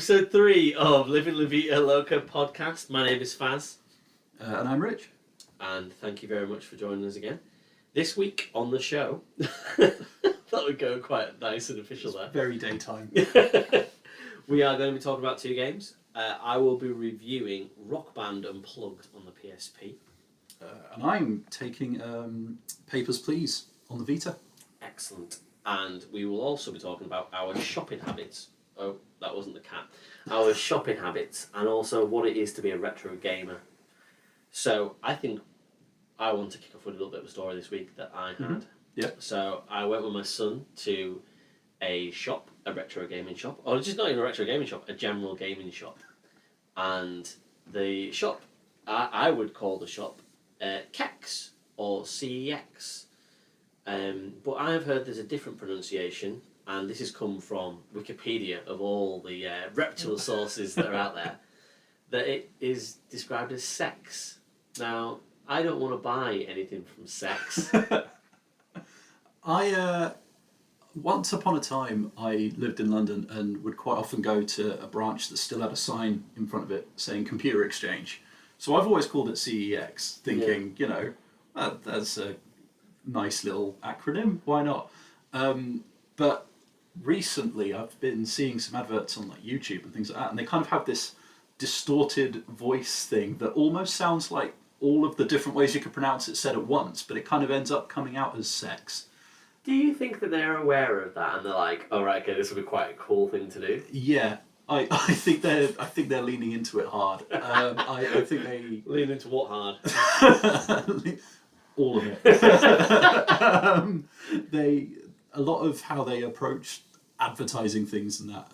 episode 3 of Living La Vita Loca podcast. My name is Faz. And I'm Rich. And thank you very much for joining us again. This week on the show, that would go quite nice and official there. Very daytime. We are going to be talking about 2 games. I will be reviewing Rock Band Unplugged on the PSP. And I'm taking Papers, Please on the Vita. Excellent. And we will also be talking about our shopping habits. Oh, that wasn't the cat. Our shopping habits and also what it is to be a retro gamer. So I think I want to kick off with a little bit of a story this week that I had. Mm-hmm. Yeah. So I went with my son to a shop, a retro gaming shop, or just not even a retro gaming shop, a general gaming shop. And the shop, I would call the shop CEX or CEX. But I have heard there's a different pronunciation, and this has come from Wikipedia of all the reputable sources that are out there, that it is described as sex. Now, I don't want to buy anything from sex. Once upon a time, I lived in London and would quite often go to a branch that still had a sign in front of it saying computer exchange. So I've always called it CEX, thinking, that's a nice little acronym, why not? But recently I've been seeing some adverts on like YouTube and things like that, and they kind of have this distorted voice thing that almost sounds like all of the different ways you could pronounce it said at once, but it kind of ends up coming out as sex. Do you think that they're aware of that and they're like, oh right, okay, this would be quite a cool thing to do? Yeah, I think they're leaning into it hard. I think they lean into what hard? All of it. A lot of how they approach advertising things and that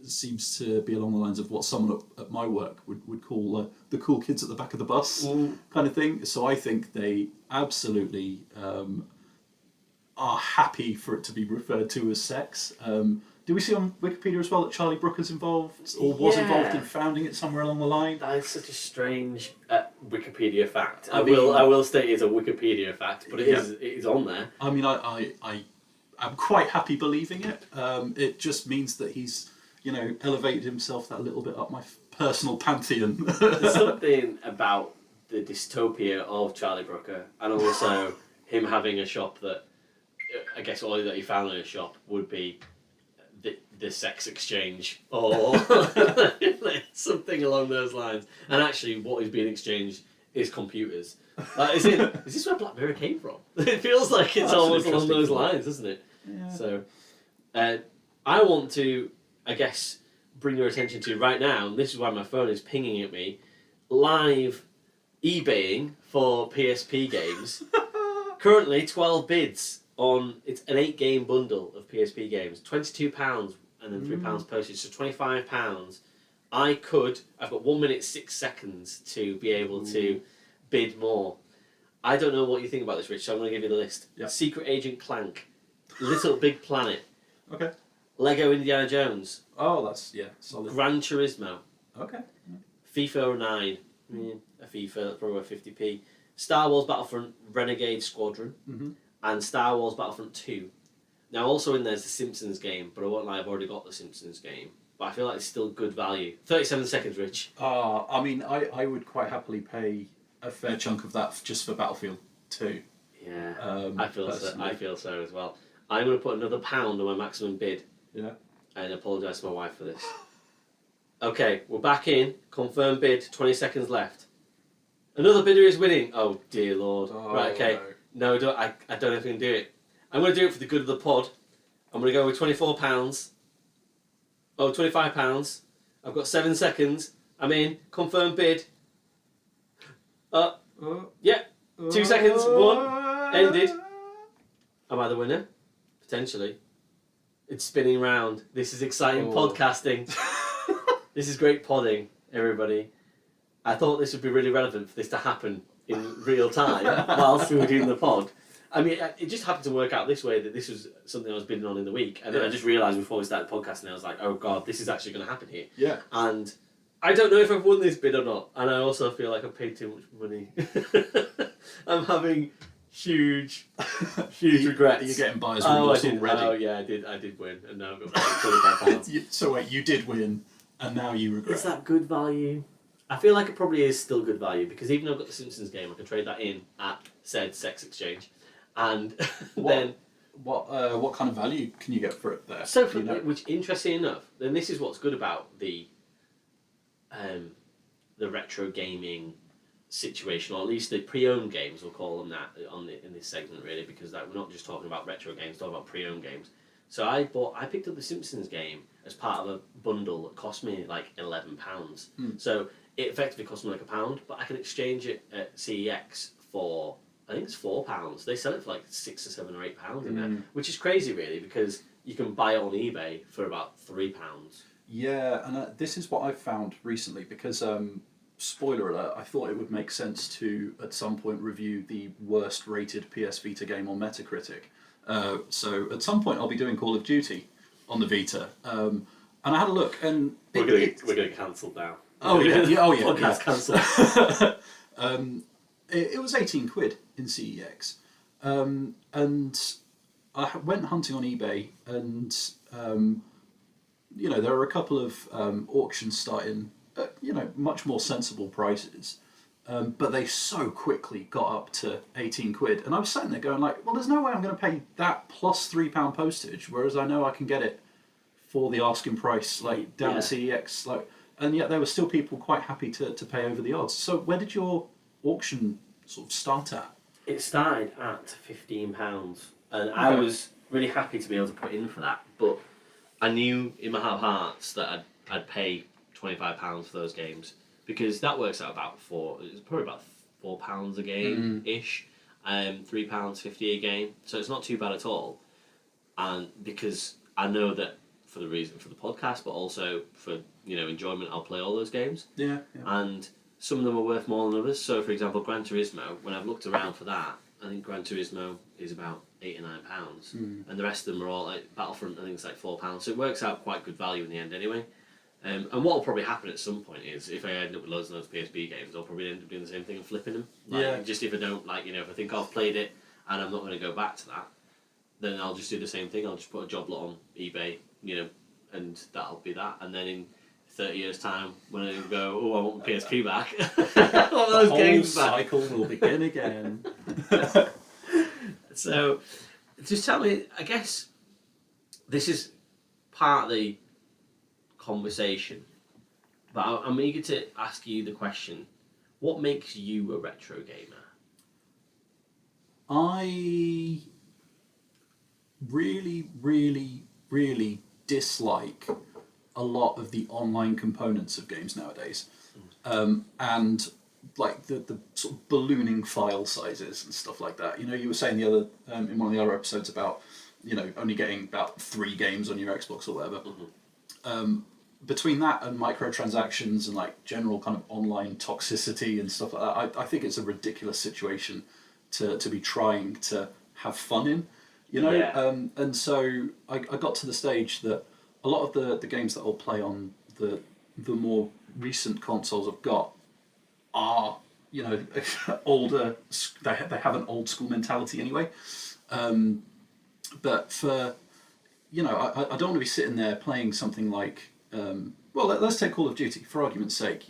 seems to be along the lines of what someone at my work would call the cool kids at the back of the bus kind of thing. So I think they absolutely are happy for it to be referred to as sex. Do we see on Wikipedia as well that Charlie Brooker's involved or was involved in founding it somewhere along the line? That is such a strange Wikipedia fact. I will state it's a Wikipedia fact, but it is on there. I mean, I'm quite happy believing it. It just means that he's, elevated himself that little bit up my personal pantheon. There's something about the dystopia of Charlie Brooker, and also him having a shop that, I guess all that he found in a shop would be the sex exchange or something along those lines. And actually what is being exchanged is computers. Is this where Black Mirror came from? It feels like it's almost along those lines, doesn't it? Yeah. So I want to, I guess, bring your attention to right now, and this is why my phone is pinging at me, live eBaying for PSP games. Currently 12 bids on, it's an 8-game bundle of PSP games, £22 and then £3 postage, so £25. I've got 1 minute 6 seconds to be able to bid more. I don't know what you think about this, Rich, so I'm going to give you the list. Yep. Secret Agent Clank, Little Big Planet, Okay. Lego Indiana Jones, Oh, that's, solid. Gran Turismo, Okay. FIFA 09, a FIFA, probably a 50p, Star Wars Battlefront Renegade Squadron, and Star Wars Battlefront 2. Now also in there's the Simpsons game, but I won't lie, I've already got the Simpsons game. But I feel like it's still good value. 37 seconds, Rich. I mean, I would quite happily pay a fair chunk of that just for Battlefield 2. Yeah, I feel so as well. I'm going to put another £1 on my maximum bid. Yeah. And apologise to my wife for this. Okay, we're back in. Confirm bid, 20 seconds left. Another bidder is winning. Oh, dear Lord. Oh, right, okay. No, I don't know if I can do it. I'm going to do it for the good of the pod. I'm going to go with £24. Oh, £25. I've got 7 seconds. I'm in. Confirm bid. Yeah. 2 seconds. 1. Ended. Am I the winner? Potentially. It's spinning round. This is exciting podcasting. This is great podding, everybody. I thought this would be really relevant for this to happen in real time whilst we were doing the pod. I mean, it just happened to work out this way that this was something I was bidding on in the week. And then I just realised before we started podcasting, I was like, oh God, this is actually going to happen here. Yeah. And I don't know if I've won this bid or not. And I also feel like I've paid too much money. I'm having huge regrets. You're getting buyer's remorse already. Oh yeah, I did win. And now I've got £25. So wait, you did win, and now you regret. Is that good value? I feel like it probably is still good value because even though I've got the Simpsons game, I can trade that in at said CEX exchange, and then what kind of value can you get for it there? so which interesting enough, then this is what's good about the retro gaming situation, or at least the pre-owned games, we'll call them that in this segment really, because we're not just talking about retro games, we're talking about pre-owned games. So I picked up the Simpsons game as part of a bundle that cost me like £11. So it effectively cost me like £1, but I can exchange it at CEX for, I think it's £4. They sell it for like £6 or £7 or £8 in there, which is crazy really, because you can buy it on eBay for about £3. Yeah, and this is what I've found recently, because spoiler alert, I thought it would make sense to at some point review the worst rated PS Vita game on Metacritic. So at some point I'll be doing Call of Duty on the Vita, and I had a look, and we're going to get cancelled now. Oh yeah, Podcast cancelled. It was £18 in CEX, and I went hunting on eBay, and there are a couple of auctions starting at much more sensible prices. But they so quickly got up to £18, and I was sitting there going like, well, there's no way I'm going to pay that plus £3 postage, whereas I know I can get it for the asking price, like down at CEX, like, and yet there were still people quite happy to pay over the odds. So where did your auction sort of start at? It started at £15, and I was really happy to be able to put in for that, but I knew in my heart of hearts that I'd pay £25 for those games. Because that works out about it's probably about £4 a game ish, £3.50 a game. So it's not too bad at all. And because I know that for the podcast, but also for enjoyment, I'll play all those games. Yeah. And some of them are worth more than others. So for example, Gran Turismo, when I've looked around for that, I think Gran Turismo is about £8 or £9, and the rest of them are all like Battlefront. I think it's like £4. So it works out quite good value in the end anyway. And what will probably happen at some point is if I end up with loads and loads of PSP games, I'll probably end up doing the same thing and flipping them. Just if I don't if I think I've played it and I'm not going to go back to that, then I'll just do the same thing. I'll just put a job lot on eBay, and that'll be that. And then in 30 years' time, when I go, oh, I want my PSP back, all those games back. The whole cycle will begin again. So, just tell me. I guess this is part of the conversation, but I'm eager to ask you the question: what makes you a retro gamer? I really, really, really dislike a lot of the online components of games nowadays, and like the sort of ballooning file sizes and stuff like that. You were saying the other in one of the other episodes about only getting about 3 games on your Xbox or whatever. Between that and microtransactions and like general kind of online toxicity and stuff like that, I think it's a ridiculous situation to be trying to have fun in, and so I got to the stage that a lot of the games that I'll play on the more recent consoles I've got are older. They have an old school mentality anyway, but for I don't want to be sitting there playing something like let's take Call of Duty for argument's sake,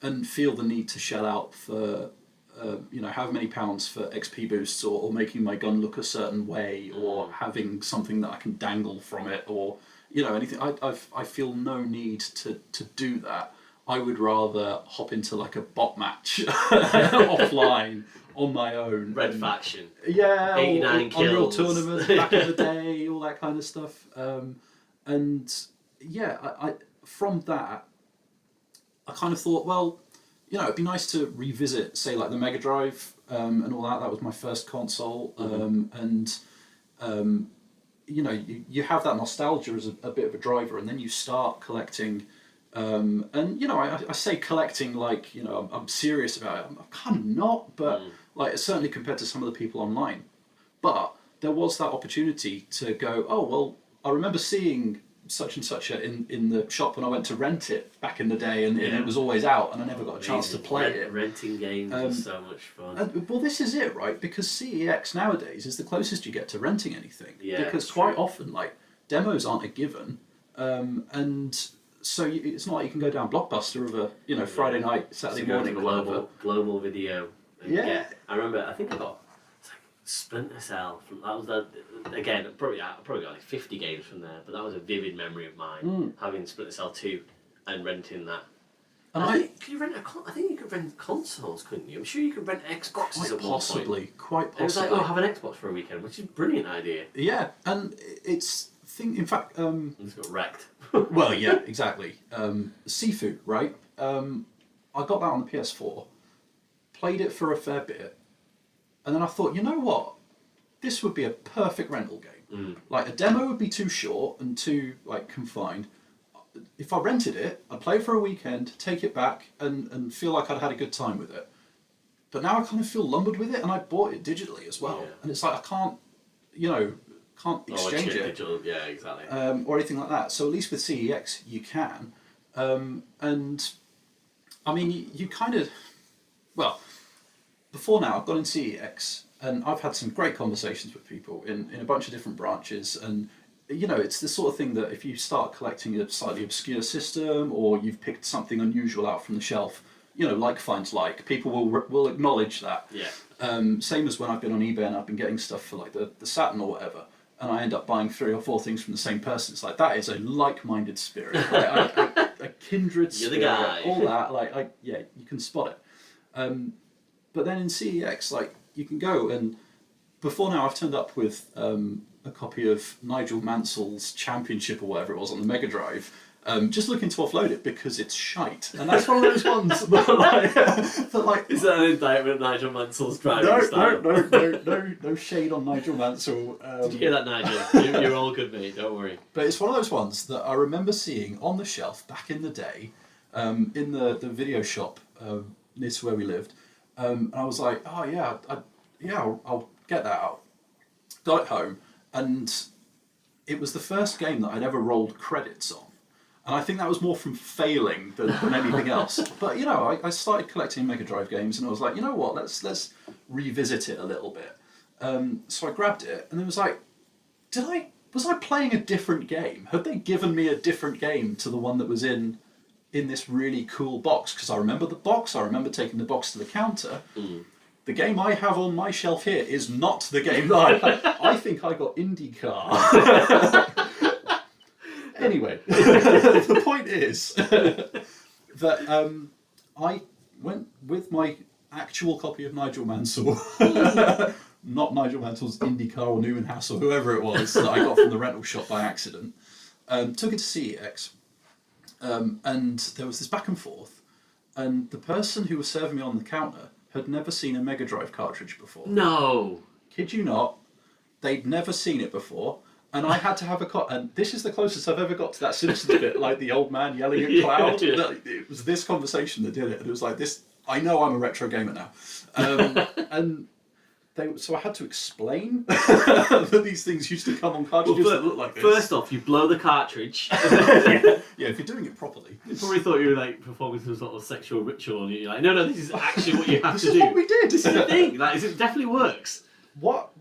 and feel the need to shell out for however many pounds for XP boosts or making my gun look a certain way or having something that I can dangle from it or anything. I feel no need to do that. I would rather hop into like a bot match offline on my own. Red Faction. Yeah, 89 kills. Unreal Tournament back in the day, all that kind of stuff. And yeah, I from that, I kind of thought, well, it'd be nice to revisit, say, like the Mega Drive and all that. That was my first console, and you have that nostalgia as a bit of a driver, and then you start collecting. And I say collecting like I'm serious about it. I'm kind of not, but like certainly compared to some of the people online. But there was that opportunity to go. Oh well, I remember seeing such and such in the shop when I went to rent it back in the day, and it was always out, and I never got a chance to play it. Renting games is so much fun. Well, this is it, right? Because CEX nowadays is the closest you get to renting anything. Yeah, because quite often, like demos aren't a given, and So it's not like you can go down Blockbuster of a Friday night, Saturday morning, or whatever. Global Video. Yeah. I remember. I think I got Splinter Cell. That was again. Probably got like 50 games from there. But that was a vivid memory of mine, having Splinter Cell 2 and renting that. And I think you rent I think you could rent consoles, couldn't you? I'm sure you could rent Xboxes at one point. Quite possibly. It was like, oh, have an Xbox for a weekend, which is a brilliant idea. Yeah, and it's in fact. It's got wrecked. Well, yeah, exactly. Sifu, right? I got that on the PS4, played it for a fair bit, and then I thought, you know what? This would be a perfect rental game. Like, a demo would be too short and too confined. If I rented it, I'd play it for a weekend, take it back, and feel like I'd had a good time with it. But now I kind of feel lumbered with it, and I bought it digitally as well. Yeah. And it's like I can't exchange it. Digital. Yeah, exactly. Or anything like that. So at least with CEX, you can. And I mean, you kind of... Well, before now, I've gone in CEX, and I've had some great conversations with people in a bunch of different branches, and it's the sort of thing that if you start collecting a slightly obscure system, or you've picked something unusual out from the shelf, like finds like, people will acknowledge that. Yeah. Same as when I've been on eBay and I've been getting stuff for like the Saturn or whatever, and I end up buying 3 or 4 things from the same person. It's like, that is a like-minded spirit, a kindred spirit. You're the guy. All that, you can spot it. But then in CEX, you can go, and before now I've turned up with a copy of Nigel Mansell's Championship or whatever it was on the Mega Drive, just looking to offload it because it's shite. And that's one of those ones that Is that an indictment of Nigel Mansell's driving style? No shade on Nigel Mansell. Did you hear that, Nigel? You're all good, mate, don't worry. But it's one of those ones that I remember seeing on the shelf back in the day, in the video shop near to where we lived. And I was like, oh yeah, I'll get that out. Got it home, and it was the first game that I'd ever rolled credits on. And I think that was more from failing than anything else. But I started collecting Mega Drive games, and I was like, you know what, let's revisit it a little bit. So I grabbed it, and it was like, was I playing a different game? Had they given me a different game to the one that was in this really cool box? Because I remember the box. I remember taking the box to the counter. The game I have on my shelf here is not the game that I think I got IndyCar. Anyway, the point is that I went with my actual copy of Nigel Mansell, not Nigel Mansell's IndyCar or Newman House or whoever it was that I got from the rental shop by accident, took it to CEX, and there was this back and forth, and the person who was serving me on the counter had never seen a Mega Drive cartridge before. No. Kid you not, they'd never seen it before. And I had to have and this is the closest I've ever got to that Simpsons bit, like the old man yelling at Cloud. Yeah. It was this conversation that did it, and it was like this. I know I'm a retro gamer now, and so I had to explain that these things used to come on cartridges that look like this. First off, you blow the cartridge. Yeah, if you're doing it properly. You probably thought you were performing some sort of sexual ritual, and you're like, no, this is actually what you have to do. This is what we did. This is the thing. It definitely works. What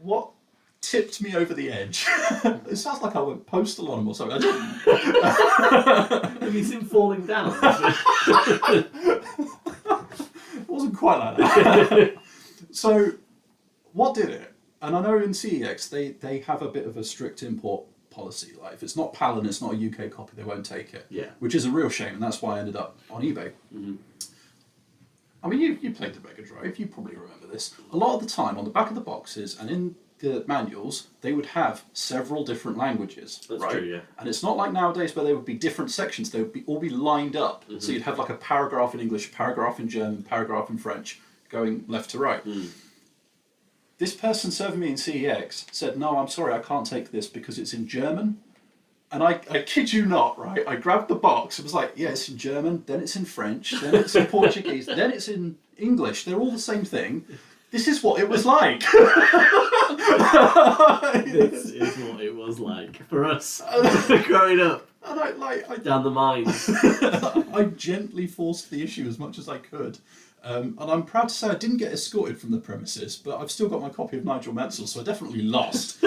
tipped me over the edge? It sounds like I went postal on him or something. I didn't. Have you seen falling down? It wasn't quite like that. So, what did it? And I know in CEX they have a bit of a strict import policy. Like, if it's not PAL and it's not a UK copy, they won't take it. Yeah. Which is a real shame, and that's why I ended up on eBay. Mm-hmm. I mean, you played the Mega Drive, you probably remember this. A lot of the time, on the back of the boxes and in the manuals, they would have several different languages. That's right? true, yeah. And it's not like nowadays where they would be different sections, they would all be lined up. Mm-hmm. So you'd have like a paragraph in English, paragraph in German, paragraph in French, going left to right. Mm. This person serving me in CEX said, no, I'm sorry, I can't take this because it's in German. And I kid you not, right? I grabbed the box, it was like, yeah, it's in German, then it's in French, then it's in Portuguese, then it's in English. They're all the same thing. This is what it was like. This is what it was like for us growing up. And I down the mines. I gently forced the issue as much as I could. And I'm proud to say I didn't get escorted from the premises, but I've still got my copy of Nigel Mansell, so I definitely lost.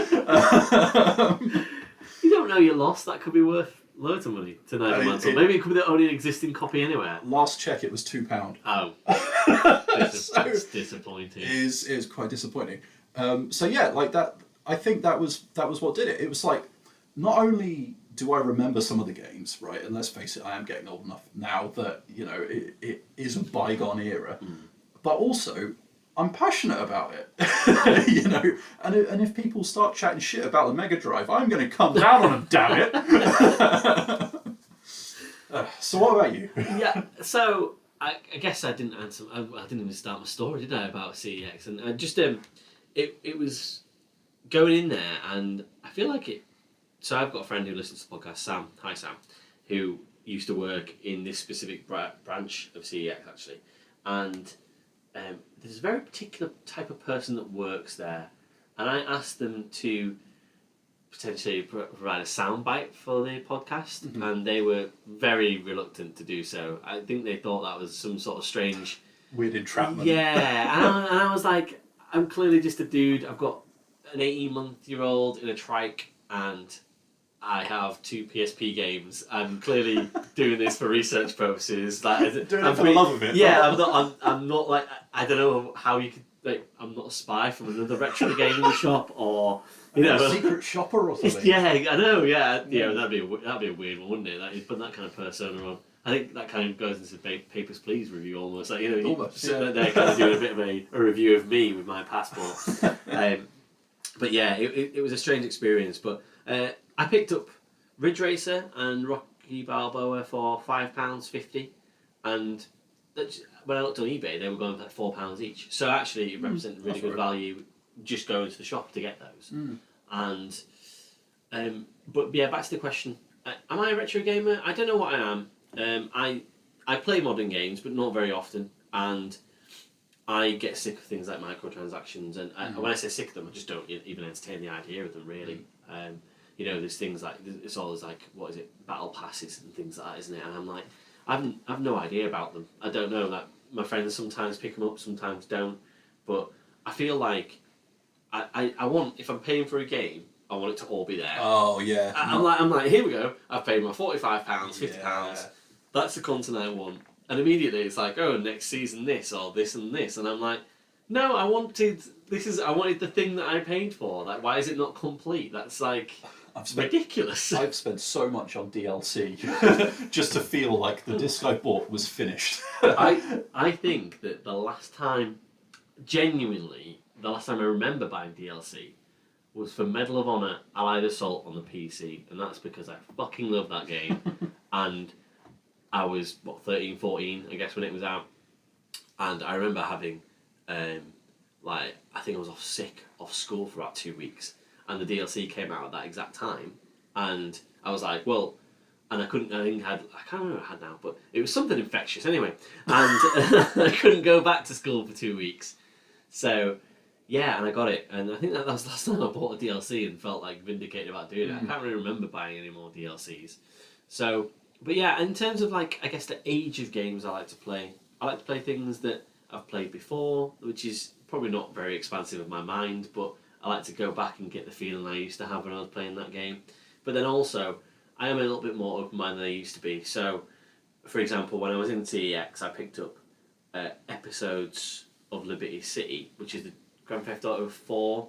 You don't know you lost. That could be worth loads of money to Nigel I mean, Mansell. Maybe it could be the only existing copy anywhere. Last check, it was £2. Oh, So that's disappointing. It is quite disappointing. So yeah, like that. I think that was what did it. It was like, not only do I remember some of the games, right? And let's face it, I am getting old enough now that it is a bygone era, but also I'm passionate about it. And if people start chatting shit about the Mega Drive, I'm going to come down on them. Damn it! So what about you? Yeah. So I guess I didn't answer. I didn't even start my story, did I, about CEX? And I just it was going in there, and I feel like it. So I've got a friend who listens to the podcast, Sam. Hi, Sam, who used to work in this specific branch of CEX actually, and there's a very particular type of person that works there, and I asked them to potentially provide a soundbite for the podcast, and they were very reluctant to do so. I think they thought that was some sort of strange... Weird entrapment. Yeah, and I was like, I'm clearly just a dude. I've got an 18-month-old in a trike, and I have 2 PSP games. I'm clearly doing this for research purposes. Like, doing it for the love of it. Yeah, I'm not like, I don't know how you could, like, I'm not a spy from another retro gaming shop, or a secret shopper or something. Yeah, I know. Yeah, that'd be a weird one, wouldn't it? That you put that kind of persona on. I think that kind of goes into Papers, Please review almost. Like, you sit there kind of doing a bit of a review of me with my passport. But yeah, it was a strange experience. But I picked up Ridge Racer and Rocky Balboa for £5.50, and when I looked on eBay, they were going for like £4 each. So actually, it represented really good value just going to the shop to get those. And but yeah, back to the question: am I a retro gamer? I don't know what I am. I play modern games, but not very often, and I get sick of things like microtransactions. And when I say sick of them, I just don't even entertain the idea of them really. There's things like it's always like, what is it, battle passes and things like that, isn't it? And I'm like, I've no idea about them. I don't know. Like, my friends sometimes pick them up, sometimes don't. But I feel like I want, if I'm paying for a game, I want it to all be there. Oh yeah. I'm like, here we go. I've paid my £45, £50. Yeah. That's the content I want. And immediately it's like, oh, next season this or this and this, and I'm like, no, I wanted the thing that I paid for. Like, why is it not complete? That's like ridiculous. I've spent so much on DLC just to feel like the disc I bought was finished. I think that the last time I remember buying DLC was for Medal of Honor Allied Assault on the PC, and that's because I fucking love that game. And I was 13, 14, I guess, when it was out, and I remember having I think I was off school for about 2 weeks, and the DLC came out at that exact time, and I was like, well, and I can't remember what I had now, but it was something infectious anyway, and I couldn't go back to school for 2 weeks, so yeah, and I got it, and I think that was the last time I bought a DLC and felt like vindicated about doing it. I can't really remember buying any more DLCs, so. But yeah, in terms of, like, I guess the age of games I like to play things that I've played before, which is probably not very expansive of my mind, but I like to go back and get the feeling I used to have when I was playing that game. But then also, I am a little bit more open-minded than I used to be. So, for example, when I was in CEX, I picked up episodes of Liberty City, which is the Grand Theft Auto 4,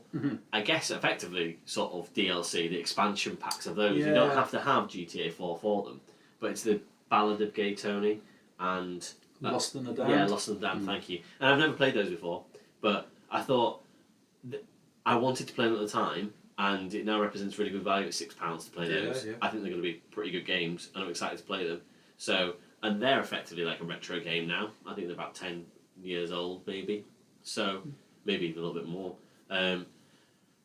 I guess effectively sort of DLC, the expansion packs of those. Yeah. You don't have to have GTA 4 for them. But it's the Ballad of Gay Tony and... Lost in the Damned? Yeah, Lost in the Damned, thank you. And I've never played those before, but I thought I wanted to play them at the time, and it now represents really good value at £6 to play those. Yeah. I think they're going to be pretty good games, and I'm excited to play them. So, and they're effectively like a retro game now. I think they're about 10 years old, maybe. So, maybe even a little bit more.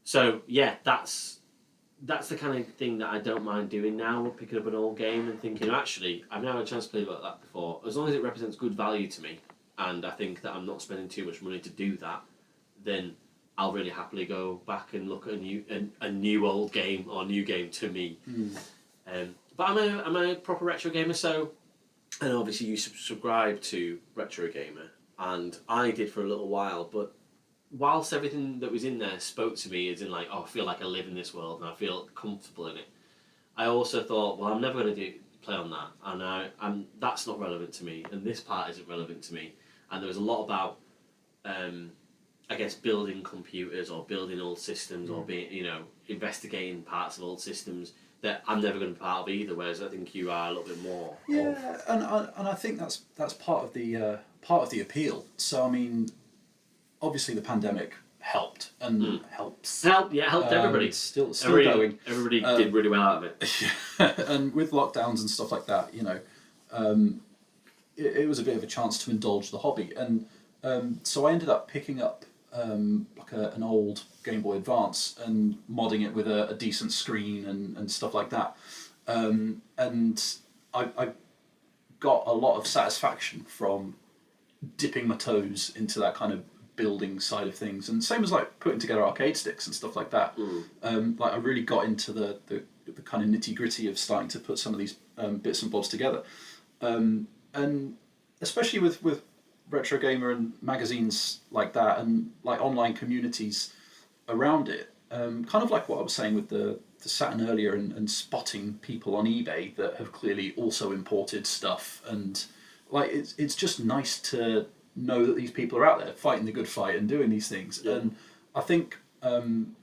So, yeah, that's the kind of thing that I don't mind doing now, picking up an old game and thinking, actually, I've never had a chance to play about that before. As long as it represents good value to me, and I think that I'm not spending too much money to do that, then I'll really happily go back and look at a new old game, or a new game to me. But I'm a proper retro gamer, so, and obviously you subscribe to Retro Gamer, and I did for a little while, but whilst everything that was in there spoke to me as in like, oh, I feel like I live in this world and I feel comfortable in it, I also thought, well, I'm never going to play on that, and that's not relevant to me, and this part isn't relevant to me. And there was a lot about, I guess, building computers or building old systems or being, investigating parts of old systems that I'm never going to be part of either. Whereas I think you are a little bit more. Yeah, and I think that's part of the appeal. So I mean, obviously the pandemic helped and helps. Helped everybody. Still going. Everybody did really well out of it. Yeah, and with lockdowns and stuff like that, it was a bit of a chance to indulge the hobby, and so I ended up picking up an old Game Boy Advance and modding it with a decent screen and stuff like that, and I got a lot of satisfaction from dipping my toes into that kind of building side of things, and same as like putting together arcade sticks and stuff like that. Like I really got into the kind of nitty gritty of starting to put some of these bits and bobs together, and especially with retro gamer and magazines like that, and like online communities around it. Kind of like what I was saying with the Saturn earlier, and spotting people on eBay that have clearly also imported stuff, and like it's just nice to know that these people are out there fighting the good fight and doing these things. Yeah. And I think, I am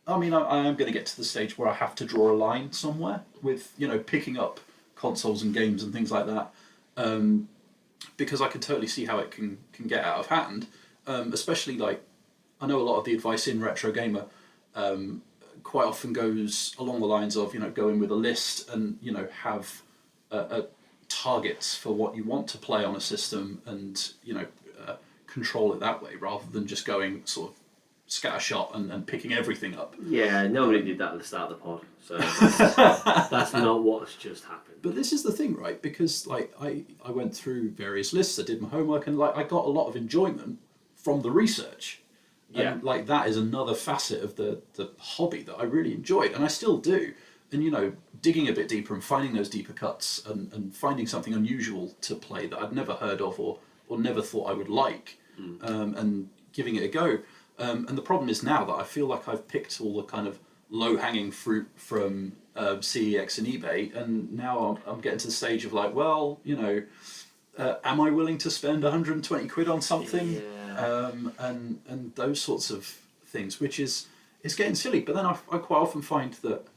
going to get to the stage where I have to draw a line somewhere with, picking up consoles and games and things like that, because I can totally see how it can get out of hand, especially like, I know a lot of the advice in Retro Gamer quite often goes along the lines of, go in with a list and, have a targets for what you want to play on a system, and control it that way rather than just going sort of scattershot and picking everything up. Yeah, nobody did that at the start of the pod, so that's not what's just happened. But this is the thing, right? Because like I went through various lists, I did my homework, and like I got a lot of enjoyment from the research. Yeah. And like that is another facet of the hobby that I really enjoyed, and I still do. And digging a bit deeper and finding those deeper cuts, and finding something unusual to play that I'd never heard of or never thought I would like, and giving it a go. And the problem is now that I feel like I've picked all the kind of low-hanging fruit from CEX and eBay, and now I'm getting to the stage of like, well, am I willing to spend 120 quid on something? Yeah. And those sorts of things, which is getting silly. But then I quite often find that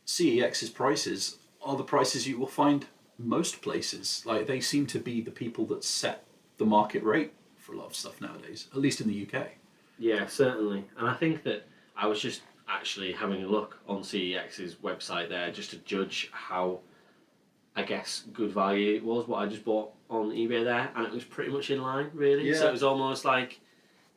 CEX's prices are the prices you will find most places. Like they seem to be the people that set the market rate for a lot of stuff nowadays, at least in the UK. Yeah, certainly. And I think that I was just actually having a look on CEX's website there just to judge how, I guess, good value it was, what I just bought on eBay there, and it was pretty much in line, really. Yeah. So it was almost like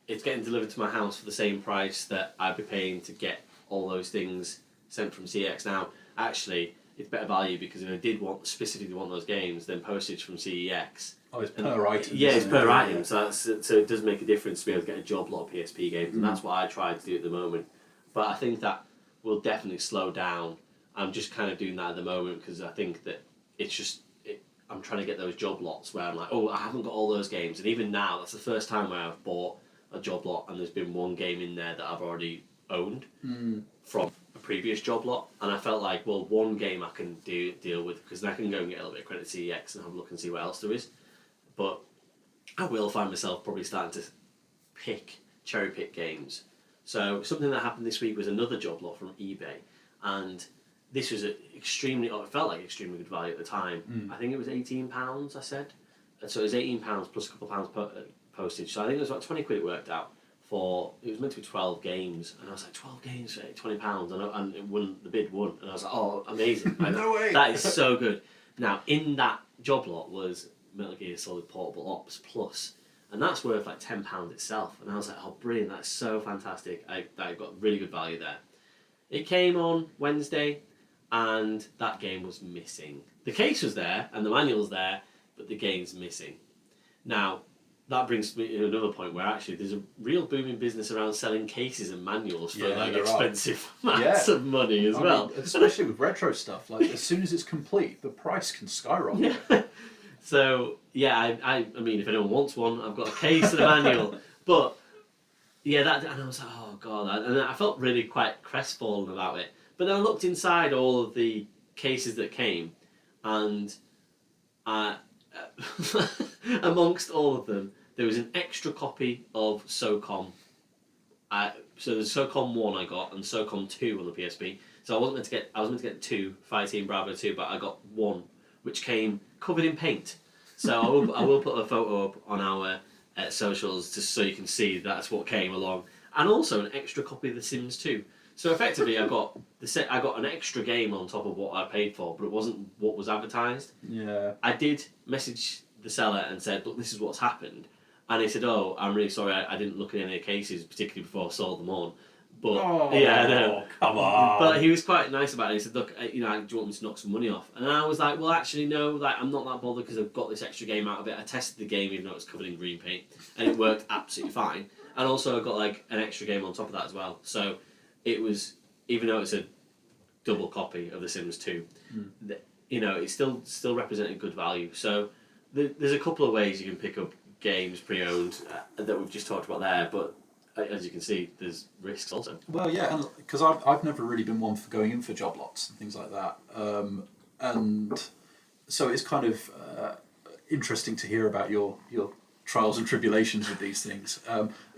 it's getting delivered to my house for the same price that I'd be paying to get all those things sent from CEX. Now, actually, it's better value because if I did specifically want those games, then postage from CEX. Oh, it's per item. Yeah, it's per item, so it does make a difference to be able to get a job lot of PSP games, and that's what I try to do at the moment. But I think that will definitely slow down. I'm just kind of doing that at the moment because I think that it's just, I'm trying to get those job lots where I'm like, oh, I haven't got all those games, and even now, that's the first time where I've bought a job lot and there's been one game in there that I've already owned from a previous job lot, and I felt like, well, one game I can deal with because then I can go and get a little bit of credit to CEX and have a look and see what else there is. But I will find myself probably starting to cherry pick games. So something that happened this week was another job lot from eBay, and this was it felt like extremely good value at the time. I think it was £18, I said. So it was £18 plus a couple of pounds postage. So I think it was about 20 quid it worked out. It was meant to be 12 games, and I was like, 12 games for £20, and it won, the bid won, and I was like, oh, amazing. No way! That is so good. Now, in that job lot was Metal Gear Solid Portable Ops Plus, and that's worth like £10 itself, and I was like, oh, brilliant, that's so fantastic. I got really good value there. It came on Wednesday, and that game was missing. The case was there, and the manual's there, but the game's missing. Now, that brings me to another point where actually there's a real booming business around selling cases and manuals for expensive amounts of money as well. I mean, especially with retro stuff, like as soon as it's complete, the price can skyrocket. Yeah. So yeah, I mean, if anyone wants one, I've got a case and a manual. But yeah, and I was like, oh god, and I felt really quite crestfallen about it. But then I looked inside all of the cases that came, and amongst all of them, there was an extra copy of SOCOM. So there's SOCOM 1 I got, and SOCOM 2 on the PSP. So I was meant to get 2, Fireteam Bravo 2, but I got 1, which came covered in paint. So I will put a photo up on our socials just so you can see that's what came along, and also an extra copy of The Sims 2. So effectively, I got an extra game on top of what I paid for, but it wasn't what was advertised. Yeah. I did message the seller and said, "Look, this is what's happened," and he said, "Oh, I'm really sorry. I didn't look at any cases, particularly before I sold them on." But yeah, I know. Come on. But he was quite nice about it. He said, "Look, do you want me to knock some money off?" And I was like, "Well, actually, no. Like, I'm not that bothered because I've got this extra game out of it. I tested the game even though it was covered in green paint, and it worked absolutely fine. And also, I got like an extra game on top of that as well. So it was, even though it's a double copy of The Sims 2, it still represented good value. So there's a couple of ways you can pick up games pre-owned that we've just talked about there, but." As you can see, there's risks also. Well, yeah, because I've never really been one for going in for job lots and things like that, and so it's kind of interesting to hear about your trials and tribulations with these things,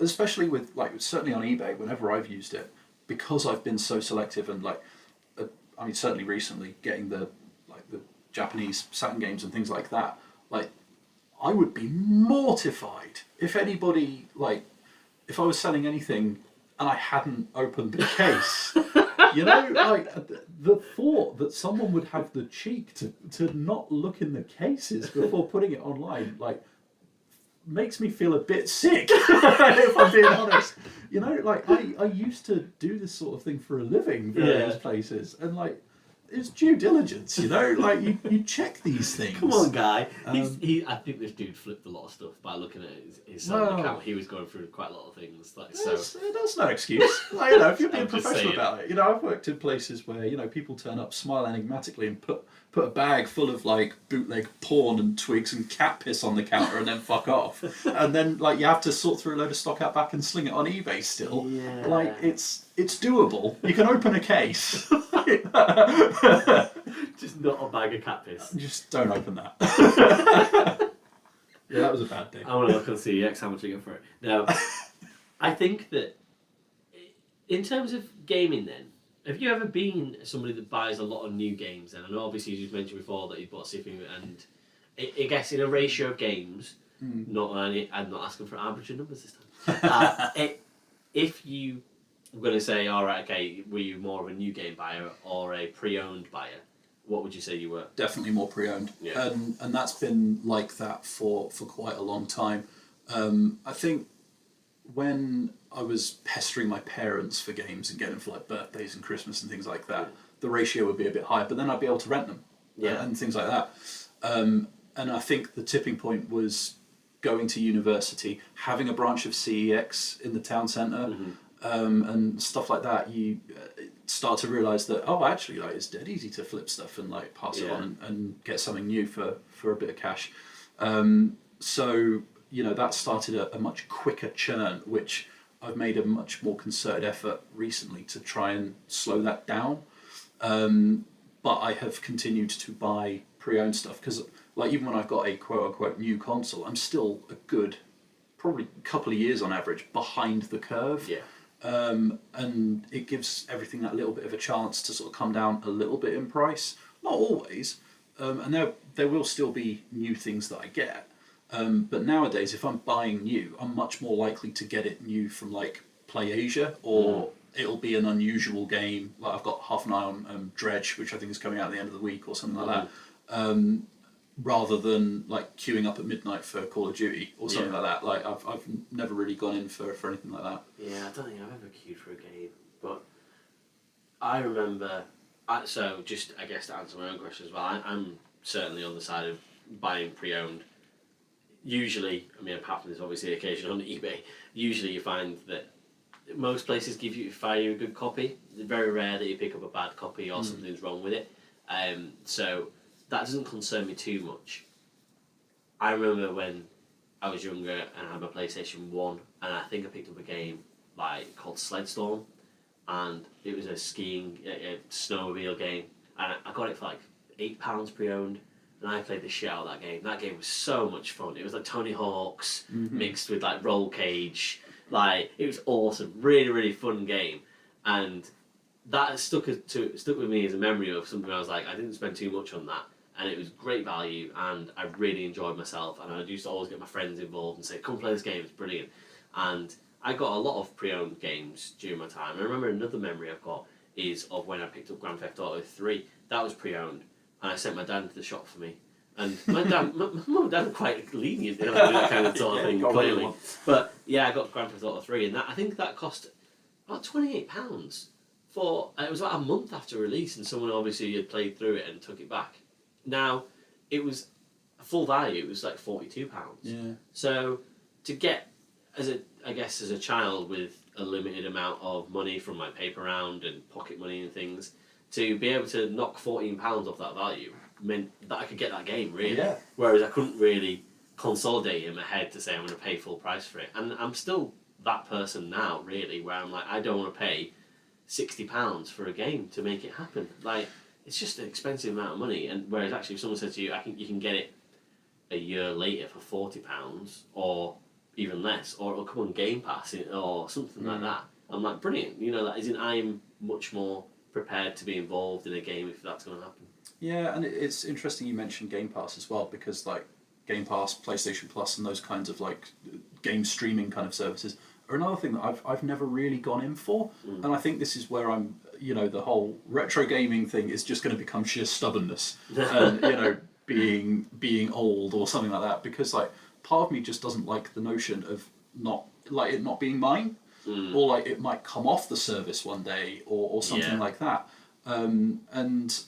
especially with certainly on eBay. Whenever I've used it, because I've been so selective and certainly recently getting the Japanese Saturn games and things like that. I would be mortified if anybody if I was selling anything and I hadn't opened the case, the thought that someone would have the cheek to not look in the cases before putting it online, makes me feel a bit sick, if I'm being honest. I used to do this sort of thing for a living, various places, and it's due diligence, you check these things. Come on, guy. I think this dude flipped a lot of stuff by looking at his selling account. He was going through quite a lot of things. That's no excuse. If you're being professional about it. I've worked in places where people turn up, smile enigmatically, and put a bag full of bootleg porn and twigs and cat piss on the counter, and then fuck off. And then you have to sort through a load of stock out back and sling it on eBay still. Yeah. It's doable. You can open a case. Just not a bag of cat piss. Just don't open that. Yeah, that was a bad thing. I want to look on CEX how much I get for it. Now, I think that in terms of gaming then, have you ever been somebody that buys a lot of new games then? I know obviously you mentioned before that you bought Sipping, and I guess in a ratio of games, I'm not asking for arbitrary numbers this time. If you were going to say, all right, okay, were you more of a new game buyer or a pre-owned buyer? What would you say you were? Definitely more pre-owned. Yeah. And that's been like that for quite a long time. I think when I was pestering my parents for games and getting them for birthdays and Christmas and things like that, the ratio would be a bit higher, but then I'd be able to rent them and things like that. And I think the tipping point was going to university, having a branch of CEX in the town centre, and stuff like that. You start to realise that, actually, it's dead easy to flip stuff and pass it on and get something new for a bit of cash. So that started a much quicker churn, which I've made a much more concerted effort recently to try and slow that down. But I have continued to buy pre-owned stuff because, even when I've got a quote-unquote new console, I'm still a good, probably a couple of years on average behind the curve. Yeah. And it gives everything that little bit of a chance to sort of come down a little bit in price. Not always. And there will still be new things that I get. But nowadays, if I'm buying new, I'm much more likely to get it new from PlayAsia, or it'll be an unusual game. I've got half an eye on Dredge, which I think is coming out at the end of the week or something like that. Rather than queuing up at midnight for Call of Duty or something like that. I've never really gone in for anything like that. Yeah, I don't think I've ever queued for a game, but I remember. So just I guess to answer my own question as well, I'm certainly on the side of buying pre-owned. Usually, apart from this obviously occasion on eBay, usually you find that most places fire you a good copy. It's very rare that you pick up a bad copy or something's wrong with it. So that doesn't concern me too much. I remember when I was younger and I had my PlayStation 1, and I think I picked up a game called Sledstorm, and it was a snowmobile game, and I got it for like £8 pre-owned, and I played the shit out of that game. That game was so much fun. It was like Tony Hawk's mixed with like Roll Cage. Like, it was awesome, really, really fun game, and that stuck with me as a memory of something. I was like, I didn't spend too much on that, and it was great value, and I really enjoyed myself. And I used to always get my friends involved and say, "Come play this game, it's brilliant." And I got a lot of pre-owned games during my time. And I remember another memory I've got is of when I picked up Grand Theft Auto 3. That was pre-owned, and I sent my dad to the shop for me. And my mum and dad were quite lenient in that kind of sort of thing, clearly. But yeah, I got Grand Theft Auto 3, and I think that cost about £28 for. It was about a month after release, and someone obviously had played through it and took it back. Now, it was full value. It was like £42. Yeah. So to get, as a child with a limited amount of money from my paper round and pocket money and things, to be able to knock £14 off that value meant that I could get that game, really. Yeah. Whereas I couldn't really consolidate in my head to say I'm going to pay full price for it. And I'm still that person now, really, where I'm like, I don't want to pay £60 for a game to make it happen. Like, it's just an expensive amount of money. And whereas actually if someone said to you, you can get it a year later for £40 or even less, or it'll come on Game Pass or something like that. I'm like, brilliant. You know, that isn't. I'm much more prepared to be involved in a game if that's going to happen. Yeah, and it's interesting you mentioned Game Pass as well, because like Game Pass, PlayStation Plus, and those kinds of like game streaming kind of services are another thing that I've never really gone in for, and I think this is where I'm. You know, the whole retro gaming thing is just going to become sheer stubbornness, and you know, being old or something like that, because like part of me just doesn't like the notion of it not being mine, or like it might come off the service one day or something like that, and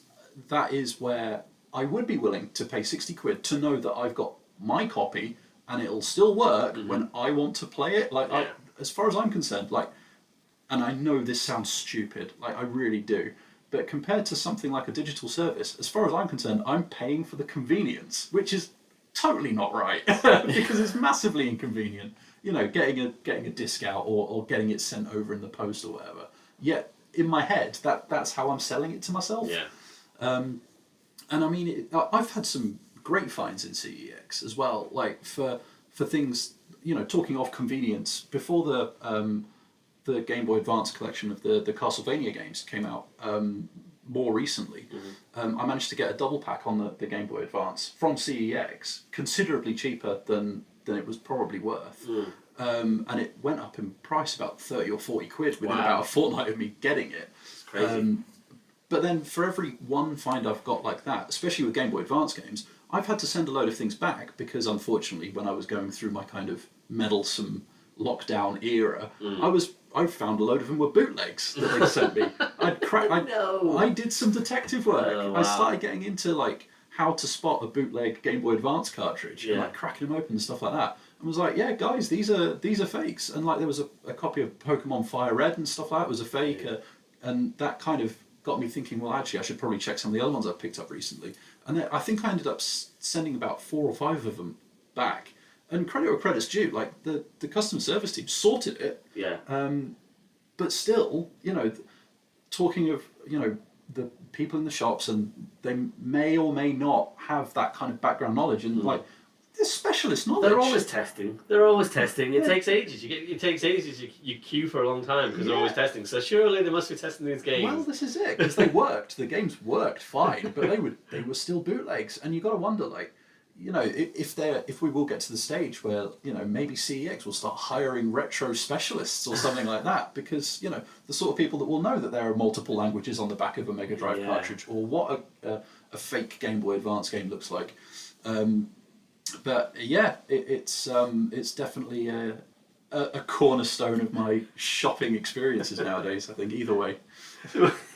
that is where I would be willing to pay £60 to know that I've got my copy and it'll still work when I want to play it. Like, as far as I'm concerned, like, and I know this sounds stupid, like I really do, but compared to something like a digital service, as far as I'm concerned, I'm paying for the convenience, which is totally not right, because it's massively inconvenient. You know, getting a disc out or getting it sent over in the post or whatever. Yet in my head, that's how I'm selling it to myself. Yeah. And I mean, I've had some great finds in CEX as well, like for things, you know, talking of convenience, before the Game Boy Advance collection of the Castlevania games came out more recently, I managed to get a double pack on the Game Boy Advance from CEX, considerably cheaper than it was probably worth. And it went up in price about 30 or 40 quid within about a fortnight of me getting it. It's crazy. But then for every one find I've got like that, especially with Game Boy Advance games, I've had to send a load of things back because unfortunately when I was going through my kind of meddlesome lockdown era, I found a load of them were bootlegs that they sent me. I did some detective work. Oh, wow. I started getting into like how to spot a bootleg Game Boy Advance cartridge and like cracking them open and stuff like that. And was like, yeah, guys, these are fakes. And like there was a copy of Pokemon Fire Red and stuff like that was a fake, and that kind of got me thinking, well, actually, I should probably check some of the other ones I've picked up recently. And then I think I ended up sending about 4 or 5 of them back. And credit where credit's due, like the customer service team sorted it. Yeah. But still, you know, talking of, you know, the people in the shops, and they may or may not have that kind of background knowledge, and like there's specialist knowledge. They're always testing. It takes ages. It takes ages. You queue for a long time because they're always testing. So surely they must be testing these games. Well, this is it, because they worked. The games worked fine, but they were still bootlegs, and you got to wonder, like, you know, if we will get to the stage where, you know, maybe CEX will start hiring retro specialists or something like that, because, you know, the sort of people that will know that there are multiple languages on the back of a Mega Drive cartridge, or what a fake Game Boy Advance game looks like. But yeah, it's definitely a cornerstone of my shopping experiences nowadays, I think, either way.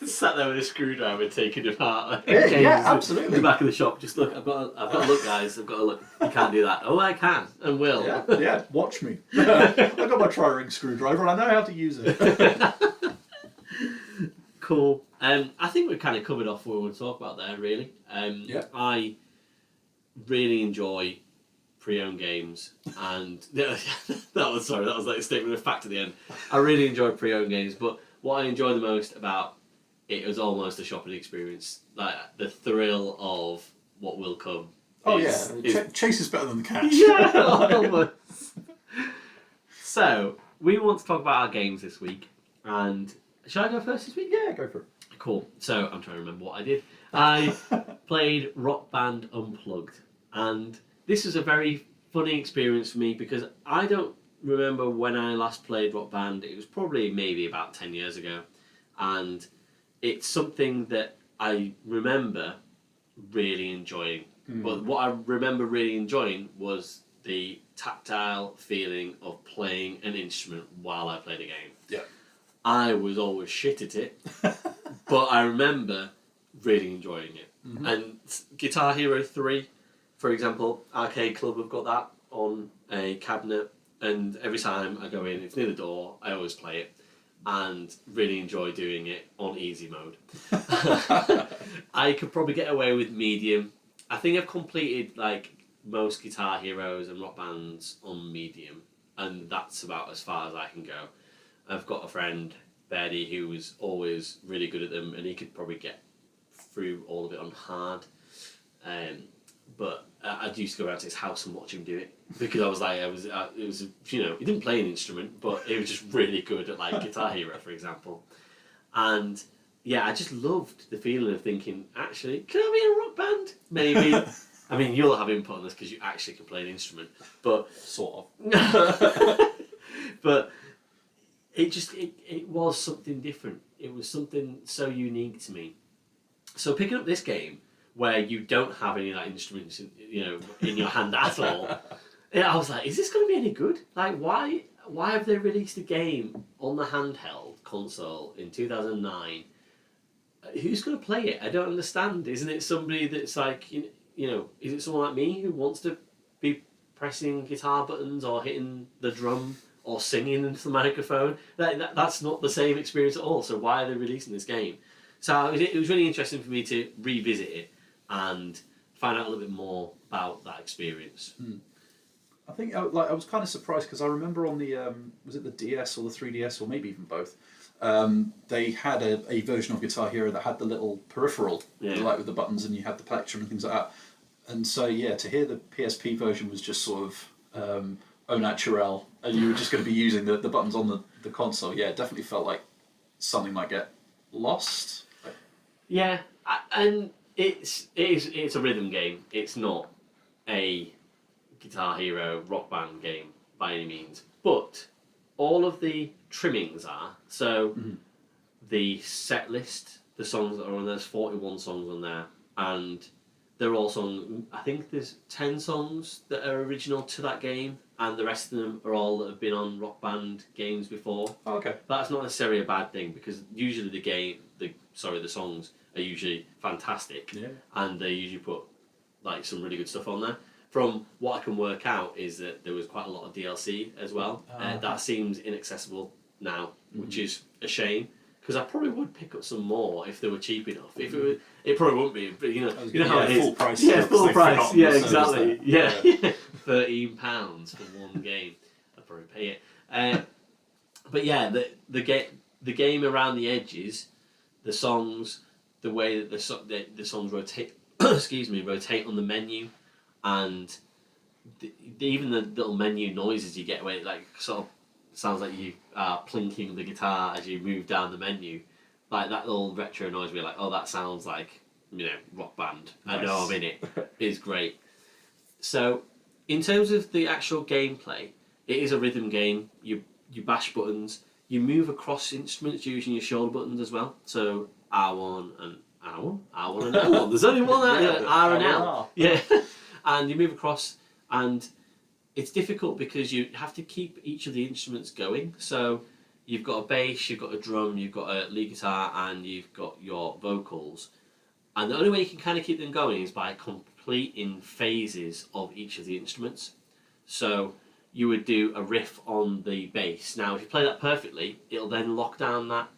Sat there with a screwdriver taking apart. Yeah, absolutely. In the back of the shop, just look. I've got to look, guys. I've got to look. You can't do that. Oh, I can and will. Yeah. Watch me. I've got my tri-ring screwdriver and I know how to use it. Cool. I think we've kind of covered off what we want to talk about there. Really. I really enjoy pre-owned games, and that was like a statement of fact at the end. I really enjoy pre-owned games, but what I enjoy the most about it was almost a shopping experience. Like the thrill of what will come. Oh Chase is better than the catch. Yeah, almost. So we want to talk about our games this week, and shall I go first this week? Yeah, go for it. Cool. So I'm trying to remember what I did. I played Rock Band Unplugged, and this was a very funny experience for me because I don't remember when I last played Rock Band. It was probably maybe about 10 years ago, and it's something that I remember really enjoying. But what I remember really enjoying was the tactile feeling of playing an instrument while I played a game. Yeah. I was always shit at it, but I remember really enjoying it. And Guitar Hero 3, for example, Arcade Club have got that on a cabinet, and every time I go in, it's near the door, I always play it, and really enjoy doing it on easy mode. I could probably get away with medium. I think I've completed like most Guitar Heroes and Rock Bands on medium, and that's about as far as I can go. I've got a friend, Betty, who was always really good at them, and he could probably get through all of it on hard. But I used to go around to his house and watch him do it because I was like, it was he didn't play an instrument, but he was just really good at like Guitar Hero, for example. And yeah, I just loved the feeling of thinking, actually, can I be in a rock band? Maybe. I mean, you'll have input on this because you actually can play an instrument, but sort of. But it was something different. It was something so unique to me. So picking up this game where you don't have any of that instruments, in your hand at all, I was like, is this going to be any good? Like, why have they released a game on the handheld console in 2009? Who's going to play it? I don't understand. Isn't it somebody that's like, is it someone like me who wants to be pressing guitar buttons or hitting the drum or singing into the microphone? That's not the same experience at all. So why are they releasing this game? So it was really interesting for me to revisit it and find out a little bit more about that experience. I think I was kind of surprised because I remember on the was it the DS or the 3DS or maybe even both, they had a version of Guitar Hero that had the little peripheral, like with the buttons, and you had the plectrum and things like that. And so to hear the PSP version was just sort of au naturel, and you were just going to be using the buttons on the console. Yeah, it definitely felt like something might get lost. Yeah, and it's a rhythm game. It's not a Guitar Hero Rock Band game by any means, but all of the trimmings are. So the set list, the songs that are on there's 41 songs on there, and they're all songs. I think there's 10 songs that are original to that game, and the rest of them are all that have been on Rock Band games before. Oh, okay. That's not necessarily a bad thing because usually the songs are usually fantastic, and they usually put like some really good stuff on there. From what I can work out is that there was quite a lot of DLC as well. That seems inaccessible now, which is a shame because I probably would pick up some more if they were cheap enough. If it probably wouldn't be, but you know how it is. Full price. Yeah, full price. Yeah, exactly. Yeah, £13 for one game. I'd probably pay it. But yeah, the game around the edges, the songs, the way that the songs rotate. Rotate on the menu. And even the little menu noises you get where it like sort of sounds like you are plinking the guitar as you move down the menu, like that little retro noise where you're like, oh, that sounds like Rock Band. Nice. I know I'm in it. Is great. So in terms of the actual gameplay, it is a rhythm game. You bash buttons. You move across instruments using your shoulder buttons as well. So R1 and R1, R1 and L1. There's only one R and L. Yeah. And you move across, and it's difficult because you have to keep each of the instruments going. So you've got a bass, you've got a drum, you've got a lead guitar, and you've got your vocals. And the only way you can kind of keep them going is by completing phases of each of the instruments. So you would do a riff on the bass. Now, if you play that perfectly, it'll then lock down that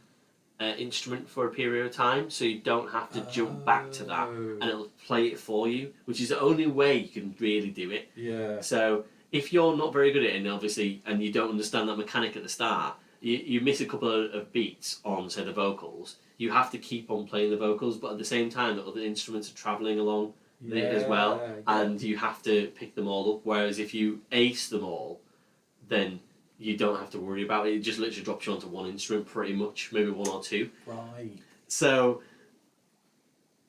instrument for a period of time, so you don't have to jump back to that, and it'll play it for you, which is the only way you can really do it. Yeah. So if you're not very good at it, and you don't understand that mechanic at the start, you miss a couple of beats on, say, the vocals, you have to keep on playing the vocals, but at the same time, the other instruments are travelling along it as well, and you have to pick them all up. Whereas if you ace them all, then you don't have to worry about it. It just literally drops you onto one instrument pretty much, maybe one or two. Right. So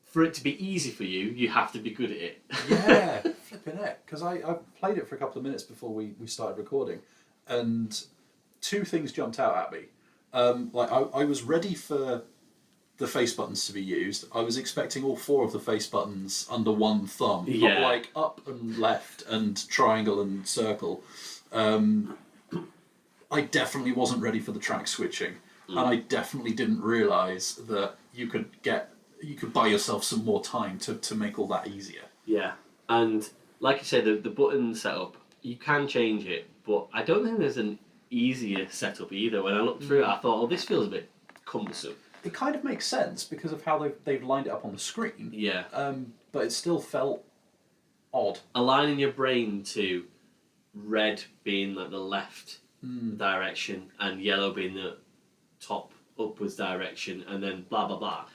for it to be easy for you, you have to be good at it. Yeah, flipping it. Because I played it for a couple of minutes before we started recording, and two things jumped out at me. I was ready for the face buttons to be used. I was expecting all 4 of the face buttons under one thumb, not like up and left and triangle and circle. I definitely wasn't ready for the track switching, and I definitely didn't realise that you could buy yourself some more time to make all that easier. Yeah, and like you said, the button setup, you can change it, but I don't think there's an easier setup either. When I looked through it, I thought, oh, this feels a bit cumbersome. It kind of makes sense because of how they've lined it up on the screen. Yeah. But it still felt odd. Aligning your brain to red being like the left direction and yellow being the top upwards direction, and then blah blah blah,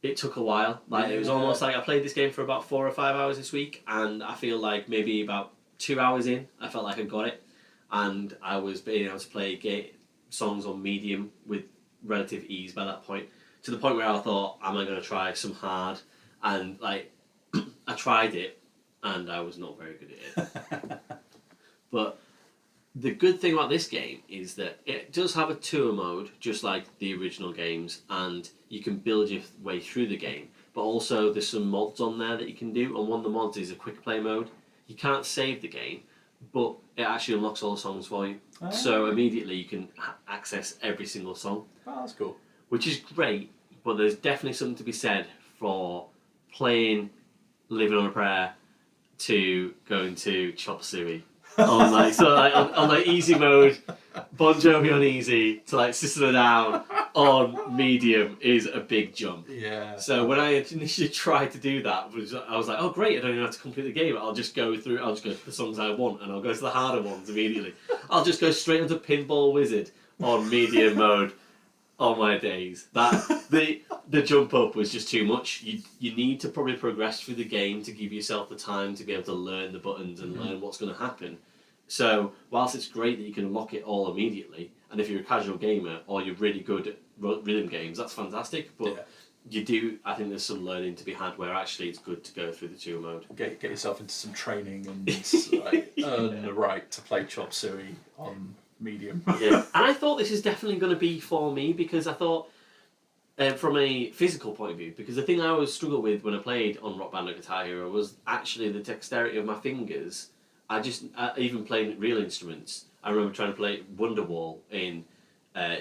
it took a while. It was almost like I played this game for about 4 or 5 hours this week, and I feel like maybe about 2 hours in, I felt like I got it, and I was being able to play songs on medium with relative ease by that point, to the point where I thought, am I going to try some hard? And I tried it, and I was not very good at it. But the good thing about this game is that it does have a tour mode, just like the original games, and you can build your way through the game. But also there's some mods on there that you can do, and one of the mods is a quick play mode. You can't save the game, but it actually unlocks all the songs for you. So immediately you can access every single song. Oh, that's cool. Which is great, but there's definitely something to be said for playing Living on a Prayer to going to Chop Suey. on easy mode, Bon Jovi on easy to like System of a Down on medium is a big jump. Yeah. So when I initially tried to do that, I was like, oh great, I don't even have to complete the game. I'll just go to the songs I want, and I'll go to the harder ones immediately. I'll just go straight into Pinball Wizard on medium mode. On my days, the jump up was just too much. You need to probably progress through the game to give yourself the time to be able to learn the buttons and learn what's going to happen. So whilst it's great that you can unlock it all immediately, and if you're a casual gamer or you're really good at rhythm games, that's fantastic. But I think there's some learning to be had where actually it's good to go through the tour mode. Get yourself into some training and earn the right to play Chop Suey on medium. Yeah, and I thought this is definitely going to be for me, because I thought, from a physical point of view, because the thing I always struggled with when I played on Rock Band or Guitar Hero was actually the dexterity of my fingers. Even playing real instruments, I remember trying to play Wonderwall in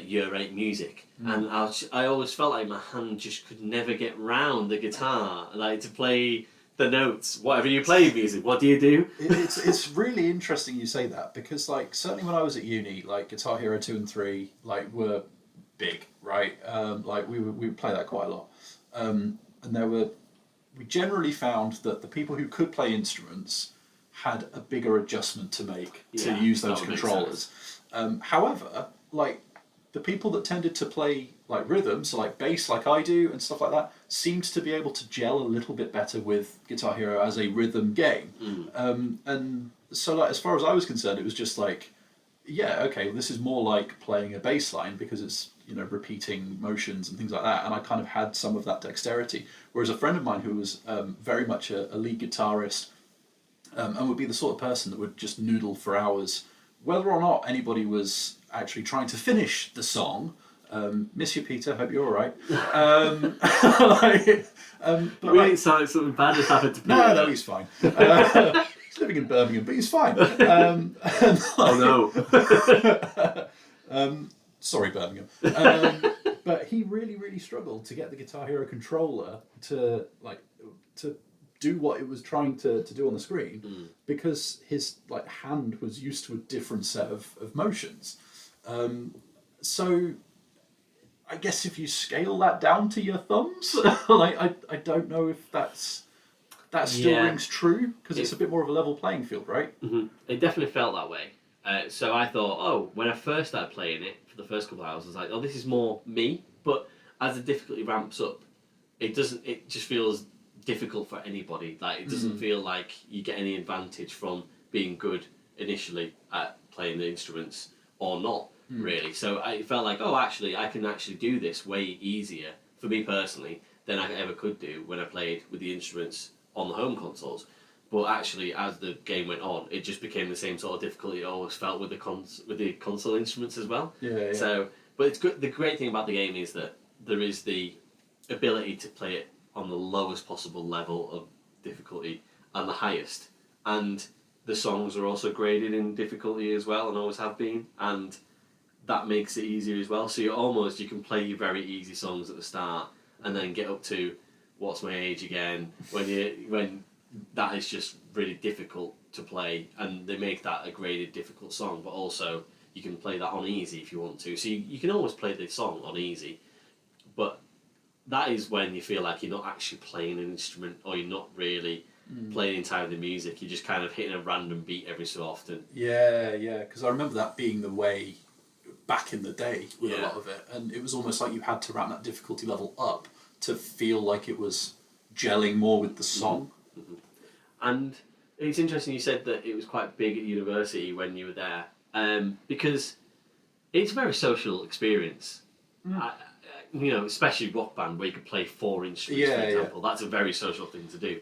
Year 8 music, and I always felt like my hand just could never get round the guitar, like to play the notes. Whatever you play music, what do you do? It's really interesting you say that, because like certainly when I was at uni, like Guitar Hero 2 and 3 like were big, right? Like we would play that quite a lot, and we generally found that the people who could play instruments had a bigger adjustment to make to use those controllers. However, like the people that tended to play like rhythm, so like bass like I do and stuff like that, seemed to be able to gel a little bit better with Guitar Hero as a rhythm game. And so like as far as I was concerned, it was just like, yeah, okay, well, this is more like playing a bass line because it's, repeating motions and things like that, and I kind of had some of that dexterity. Whereas a friend of mine who was very much a lead guitarist, and would be the sort of person that would just noodle for hours, whether or not anybody was actually trying to finish the song. Miss you, Peter, hope you're alright. But it sounds like something bad has happened to Peter. No, he's fine. He's living in Birmingham, but he's fine. Oh no. Sorry, Birmingham. But he really, really struggled to get the Guitar Hero controller to do what it was trying to do on the screen, because his hand was used to a different set of motions. So I guess if you scale that down to your thumbs, I don't know if that still rings true, because it's a bit more of a level playing field, right? It definitely felt that way. So I thought, oh, when I first started playing it for the first couple of hours, I was like, oh, this is more me. But as the difficulty ramps up, it doesn't. It just feels difficult for anybody. Like it doesn't feel like you get any advantage from being good initially at playing the instruments or not really. So I felt like, oh, actually, I can actually do this way easier for me personally than I ever could do when I played with the instruments on the home consoles. But actually, as the game went on, it just became the same sort of difficulty it always felt with the console instruments as well. Yeah. So, but it's good. The great thing about the game is that there is the ability to play it on the lowest possible level of difficulty and the highest, and the songs are also graded in difficulty as well, and always have been, and that makes it easier as well. So you can play your very easy songs at the start, and then get up to What's My Age Again when that is just really difficult to play, and they make that a graded difficult song, but also you can play that on easy if you want to. So you can always play the song on easy, but that is when you feel like you're not actually playing an instrument, or you're not really playing entirely the music. You're just kind of hitting a random beat every so often. Yeah, because I remember that being the way back in the day with a lot of it, and it was almost like you had to ramp that difficulty level up to feel like it was gelling more with the song. And it's interesting you said that it was quite big at university when you were there, because it's a very social experience. Especially Rock Band, where you could play 4 instruments, for example. That's a very social thing to do.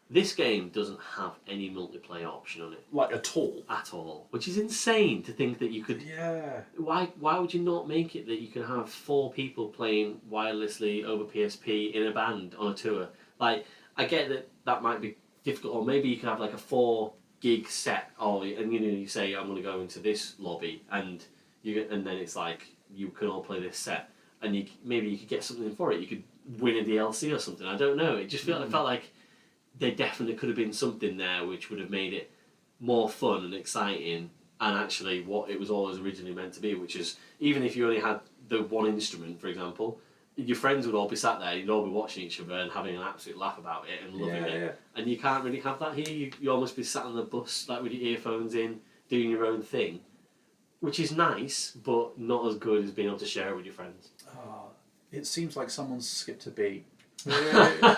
This game doesn't have any multiplayer option on it. Like at all? At all. Which is insane to think that you could... Yeah. Why would you not make it that you can have 4 people playing wirelessly over PSP in a band on a tour? Like, I get that might be difficult, or maybe you can have like a 4 gig set, and you say, I'm going to go into this lobby, and then it's like, you can all play this set, and maybe you could get something for it. You could win a DLC or something. I don't know. It just felt like there definitely could have been something there which would have made it more fun and exciting, and actually what it was always originally meant to be, which is, even if you only had the one instrument, for example, your friends would all be sat there, you'd all be watching each other and having an absolute laugh about it and loving it. And you can't really have that here. You almost be sat on the bus, like with your earphones in, doing your own thing, which is nice, but not as good as being able to share it with your friends. Oh, it seems like someone's skipped a beat. I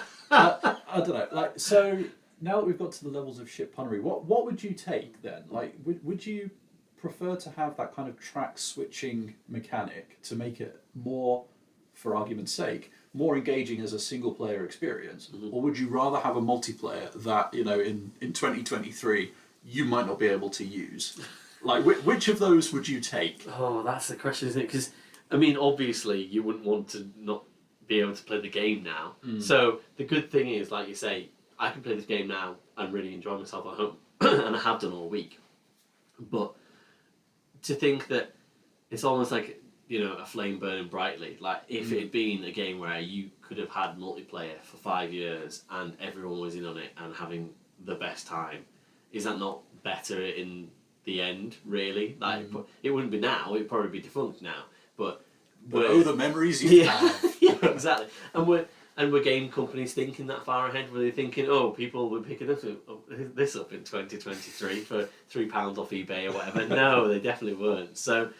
don't know. Like, so now that we've got to the levels of shit punnery, what would you take then? Like, would you prefer to have that kind of track switching mechanic to make it more, for argument's sake, more engaging as a single player experience, or would you rather have a multiplayer that, in 2023 you might not be able to use? Like, which of those would you take? Oh, that's the question, isn't it? Because, I mean, obviously you wouldn't want to not be able to play the game now. So the good thing is, like you say, I can play this game now and really enjoy myself at home, and I have done all week. But to think that it's almost like, a flame burning brightly. Like, if it had been a game where you could have had multiplayer for 5 years and everyone was in on it and having the best time, is that not better in the end, really? Like, it wouldn't be now, it'd probably be defunct now. But the memories you have. Yeah, exactly. And we're game companies thinking that far ahead? Were they thinking, people will be picking this up in 2023 for £3 off eBay or whatever? No, they definitely weren't. So,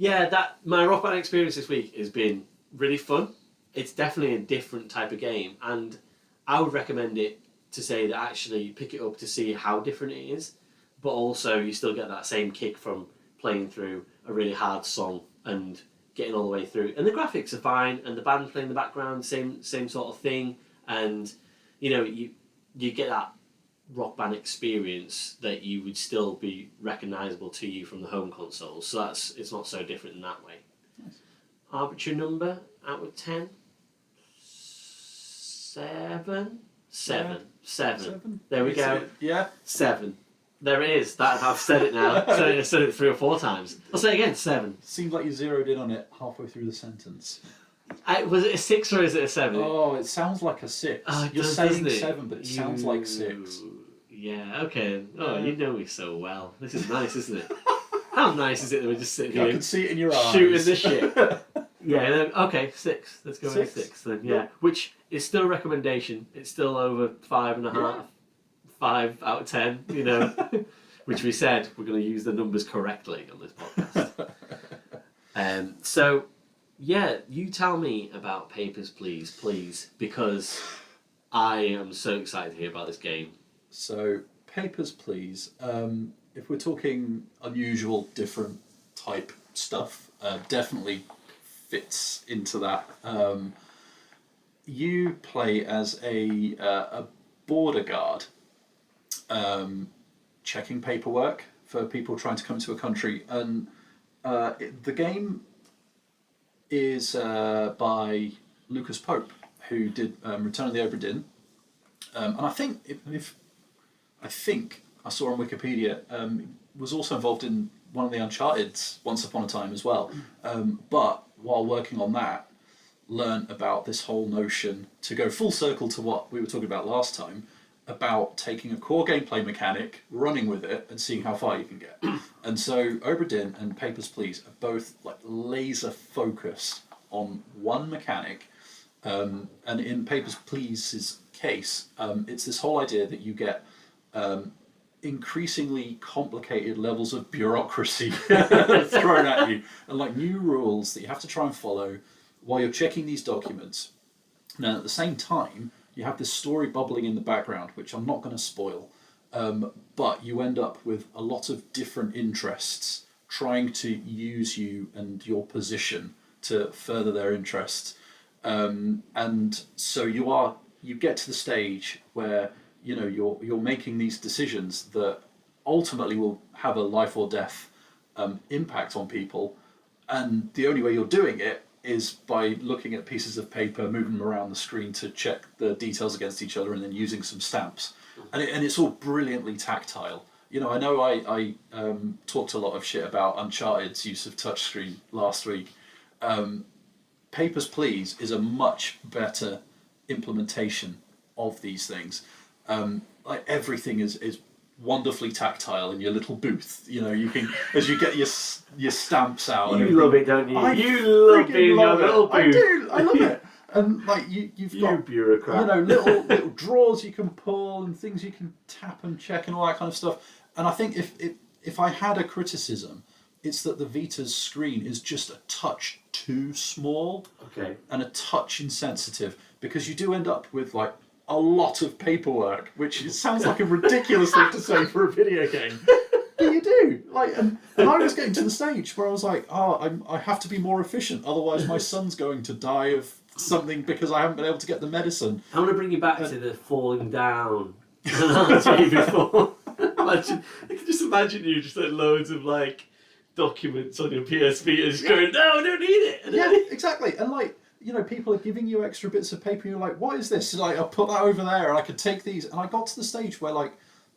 yeah, my Rock Band experience this week has been really fun. It's definitely a different type of game, and I would recommend it to say that actually pick it up to see how different it is, but also you still get that same kick from playing through a really hard song and getting all the way through. And the graphics are fine, and the band playing in the background, same sort of thing, and you get that Rock Band experience that you would still be recognisable to you from the home consoles. So it's not so different in that way. Nice. Arbitrary number out of 10. 7. There we go. 7. There it is. I've said it now. I've said it 3 or 4 times. I'll say it again. 7. Seems like you zeroed in on it halfway through the sentence. Was it a 6 or is it a 7? Oh, it sounds like a 6. You're saying 7, but it sounds like 6. Yeah, okay. Oh, you know me so well. This is nice, isn't it? How nice is it that we're just sitting here? I can see it in your eyes. Shooting the shit. Okay, 6. Let's go with 6 then. Yeah, which is still a recommendation. It's still over 5.5. 5 out of 10. which we said we're going to use the numbers correctly on this podcast. So, yeah, you tell me about Papers, please, because I am so excited to hear about this game. So, Papers, Please, if we're talking unusual, different type stuff, definitely fits into that. You play as a border guard, checking paperwork for people trying to come to a country, and the game is by Lucas Pope, who did Return of the Obra Dinn, and I think I saw on Wikipedia was also involved in one of the Uncharted's Once Upon a Time as well, but while working on that, learned about this whole notion, to go full circle to what we were talking about last time, about taking a core gameplay mechanic, running with it, and seeing how far you can get. And so Obra Dinn and Papers, Please are both like laser focus on one mechanic. And in Papers, Please's case, it's this whole idea that you get increasingly complicated levels of bureaucracy thrown at you, and like new rules that you have to try and follow while you're checking these documents. Now, at the same time, you have this story bubbling in the background, which I'm not going to spoil, but you end up with a lot of different interests trying to use you and your position to further their interests. And so you get to the stage where you're making these decisions that ultimately will have a life or death impact on people, and the only way you're doing it is by looking at pieces of paper, moving them around the screen to check the details against each other, and then using some stamps. And it's all brilliantly tactile. I know I talked a lot of shit about Uncharted's use of touchscreen last week. Papers, Please is a much better implementation of these things. Like everything is wonderfully tactile in your little booth. You can, as you get your stamps out. You love it, don't you? You love being your little booth. I do. I love it. And like you've got bureaucrat. little drawers you can pull and things you can tap and check and all that kind of stuff. And I think if I had a criticism, it's that the Vita's screen is just a touch too small. Okay. And a touch insensitive, because you do end up with like a lot of paperwork, which sounds like a ridiculous thing to say for a video game, but you do. And I was getting to the stage where I was like, I have to be more efficient, otherwise my son's going to die of something because I haven't been able to get the medicine. I want to bring you back to the falling down analogy before. I can just imagine you just like loads of like documents on your PSP and just going, no, I don't need it. Yeah, exactly. And people are giving you extra bits of paper and you're like, what is this? And I'll put that over there and I could take these. And I got to the stage where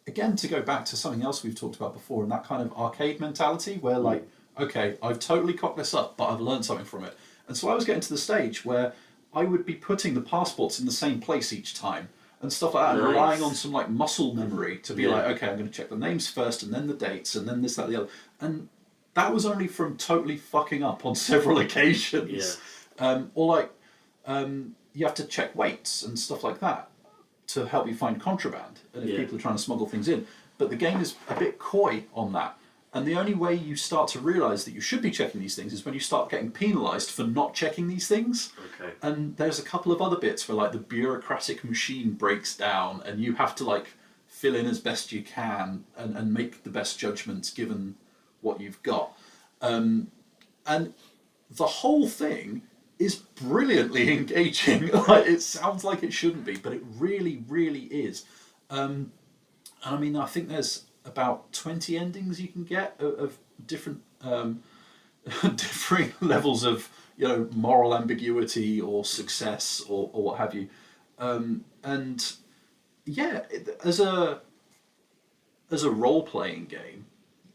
again, to go back to something else we've talked about before, and that kind of arcade mentality where okay, I've totally cocked this up, but I've learned something from it. And so I was getting to the stage where I would be putting the passports in the same place each time and stuff like that, and relying on some muscle memory to be okay, I'm going to check the names first and then the dates and then this, that, the other. And that was only from totally fucking up on several occasions. Yeah. You have to check weights and stuff like that to help you find contraband and if people are trying to smuggle things in. But the game is a bit coy on that. And the only way you start to realise that you should be checking these things is when you start getting penalised for not checking these things. Okay. And there's a couple of other bits where the bureaucratic machine breaks down and you have to fill in as best you can and make the best judgments given what you've got. And the whole thing is brilliantly engaging. It sounds like it shouldn't be, but it really, really is. And I mean, I think there's about 20 endings you can get of different differing levels of moral ambiguity or success or what have you. And yeah, as a role-playing game,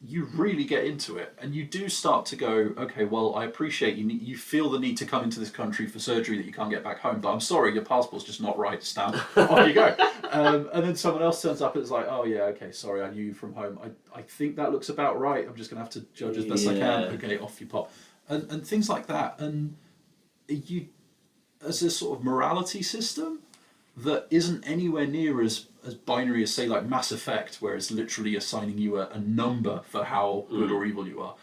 you really get into it, and you do start to go, okay, well, I appreciate you feel the need to come into this country for surgery that you can't get back home, but I'm sorry, your passport's just not right, stamp, off you go. And then someone else turns up and it's like, oh yeah, okay, sorry, I knew you from home. I think that looks about right, I'm just going to have to judge as best I can. Okay, off you pop. And things like that. And you, as a sort of morality system that isn't anywhere near as as binary as, say, like Mass Effect, where it's literally assigning you a number for how good or evil you are.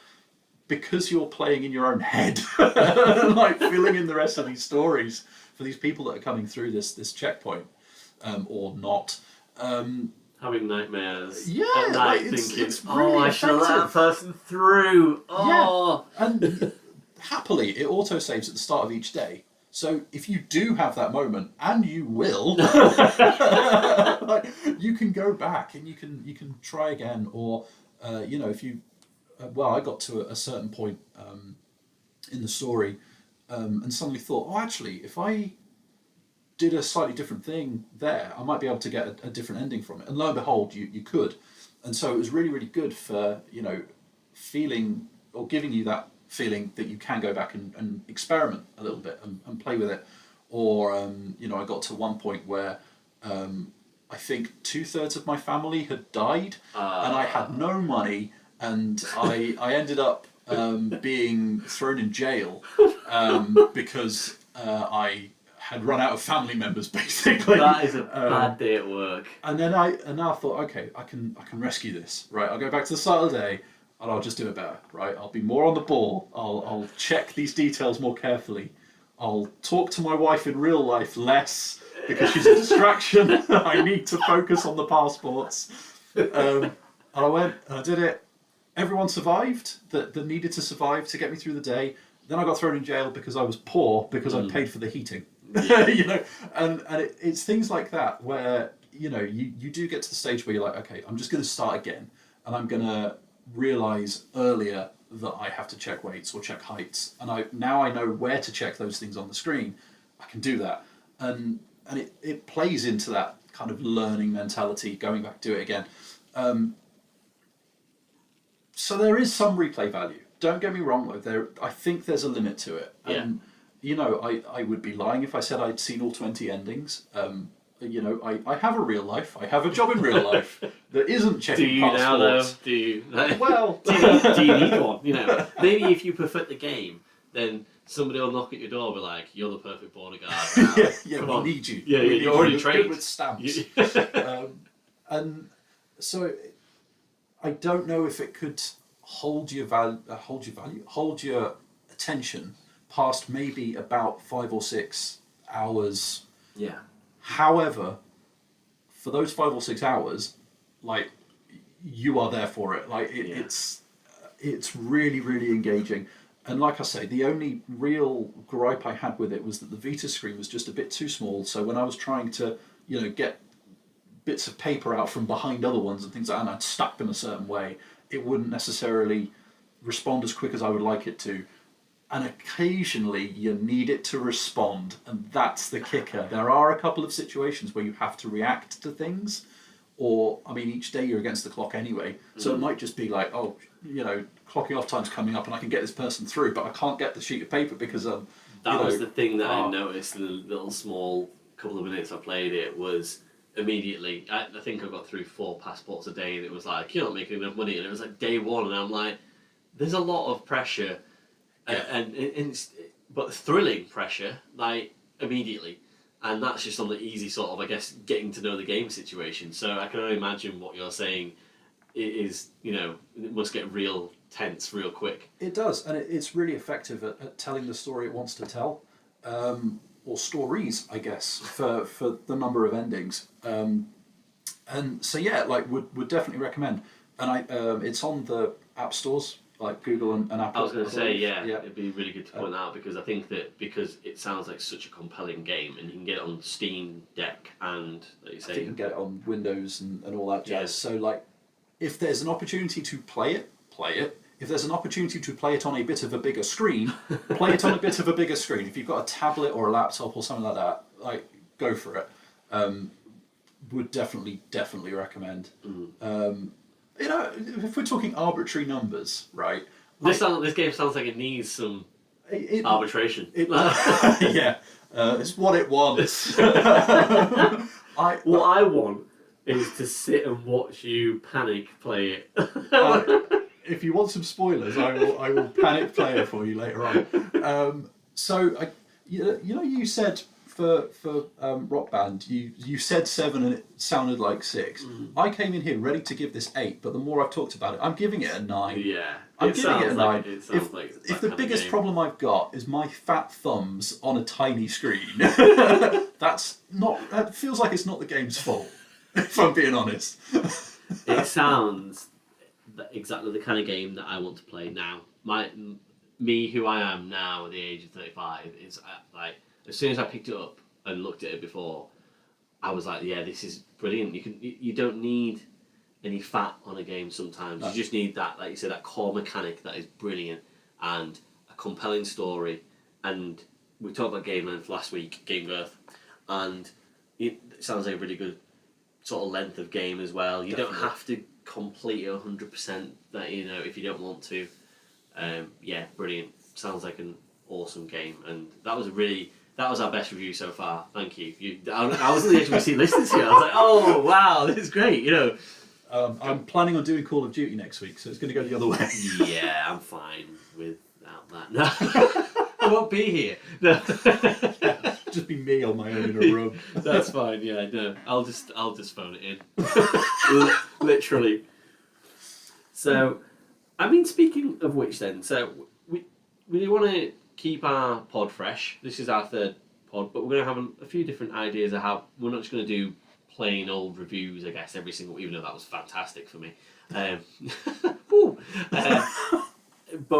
Because you're playing in your own head, like filling in the rest of these stories for these people that are coming through this checkpoint, or not. Having nightmares Yeah, at night, like, thinking, it's really I should have let that effective. person through. Oh, Yeah, and happily, it autosaves at the start of each day. So if you do have that moment, and you will, like, you can go back and you can try again, or if you, I got to a certain point in the story, and suddenly thought, oh, actually, if I did a slightly different thing there, I might be able to get a different ending from it. And lo and behold, you could. And so it was really, really good for, feeling or giving you that feeling that you can go back and experiment a little bit and play with it. Or, I got to one point where I think 2/3 of my family had died and I had no money, and I ended up being thrown in jail because I had run out of family members, basically. that is a bad day at work. And then I thought, okay, I can rescue this, right? I'll go back to the start of the day, and I'll just do it better, right? I'll be more on the ball. I'll check these details more carefully. I'll talk to my wife in real life less because she's a distraction. I need to focus on the passports. And I went and I did it. Everyone survived that needed to survive to get me through the day. Then I got thrown in jail because I was poor because I paid for the heating. And it's things like that where you do get to the stage where you're like, okay, I'm just going to start again, and I'm going to realize earlier that I have to check weights or check heights, and now I know where to check those things on the screen. I can do that, and it plays into that kind of learning mentality, going back to it again. So there is some replay value. Don't get me wrong, though. I think there's a limit to it. Yeah. I would be lying if I said I'd seen all 20 endings. I have a real life. I have a job in real life that isn't checking passports. Do you now, though? Do you? Well, do you need one? Maybe if you perfect the game, then somebody will knock at your door and be like, "You're the perfect border guard." we need you. Yeah, we you're already You're trained good with stamps. And so I don't know if it could hold your attention past maybe about 5 or 6 hours. Yeah. However, for those 5 or 6 hours, like, you are there for it. Like it's really, really engaging. And like I say, the only real gripe I had with it was that the Vita screen was just a bit too small. So when I was trying to, get bits of paper out from behind other ones and things like that, and I'd stack them a certain way, it wouldn't necessarily respond as quick as I would like it to. And occasionally you need it to respond, and that's the kicker. There are a couple of situations where you have to react to things, or, each day you're against the clock anyway, so it might just be like, clocking off time's coming up and I can get this person through, but I can't get the sheet of paper because that was the thing that I noticed in the little small couple of minutes I played it, was immediately, I think I got through 4 passports a day, and it was like, you're not making enough money, and it was like day 1, and I'm like, there's a lot of pressure. But thrilling pressure, like, immediately, and that's just on the easy sort of, I guess, getting to know the game situation. So I can only imagine what you're saying is, it must get real tense real quick. It does, and it's really effective at telling the story it wants to tell, or stories, I guess, for the number of endings. And so would definitely recommend. And it's on the app stores, like Google and Apple. I was going to say, it'd be really good to point that out, because I think that because it sounds like such a compelling game, and you can get it on Steam Deck, and like you say, I think you can get it on Windows and all that jazz. Yeah. So if there's an opportunity to play it, play it. If there's an opportunity to play it on a bit of a bigger screen, play it on a bit of a bigger screen. If you've got a tablet or a laptop or something like that, go for it. Would definitely recommend. If we're talking arbitrary numbers, right? This game sounds like it needs some arbitration. It's what it wants. What I want is to sit and watch you panic play it. If you want some spoilers, I will panic play it for you later on. You said for Rock Band, you said 7 and it sounded like 6. I came in here ready to give this 8, but the more I've talked about it, I'm giving it a 9. Yeah, I'm giving it a 9. If the biggest problem I've got is my fat thumbs on a tiny screen, that feels like it's not the game's fault. If I'm being honest. It sounds exactly the kind of game that I want to play now. Me, who I am now at the age of 35, is like, as soon as I picked it up and looked at it before, I was like, yeah, this is brilliant. You don't need any fat on a game sometimes. No. You just need that, like you said, that core mechanic that is brilliant and a compelling story. And we talked about game length last week, game girth, and it sounds like a really good sort of length of game as well. You Definitely. Don't have to complete it 100%. That if you don't want to. Yeah, brilliant. Sounds like an awesome game, and that was our best review so far. Thank you. I was on the edge of my seat listening to you. I was like, oh wow, this is great. I'm planning on doing Call of Duty next week, so it's going to go the other way. Yeah, I'm fine without that. No, I won't be here. No. Just be me on my own in a room. That's fine. Yeah, no, I'll just phone it in. Literally. So, I mean, speaking of which, then, so we want to keep our pod fresh. This is our 3rd pod, but we're going to have a few different ideas of how we're not just going to do plain old reviews, I guess, every single, even though that was fantastic for me. But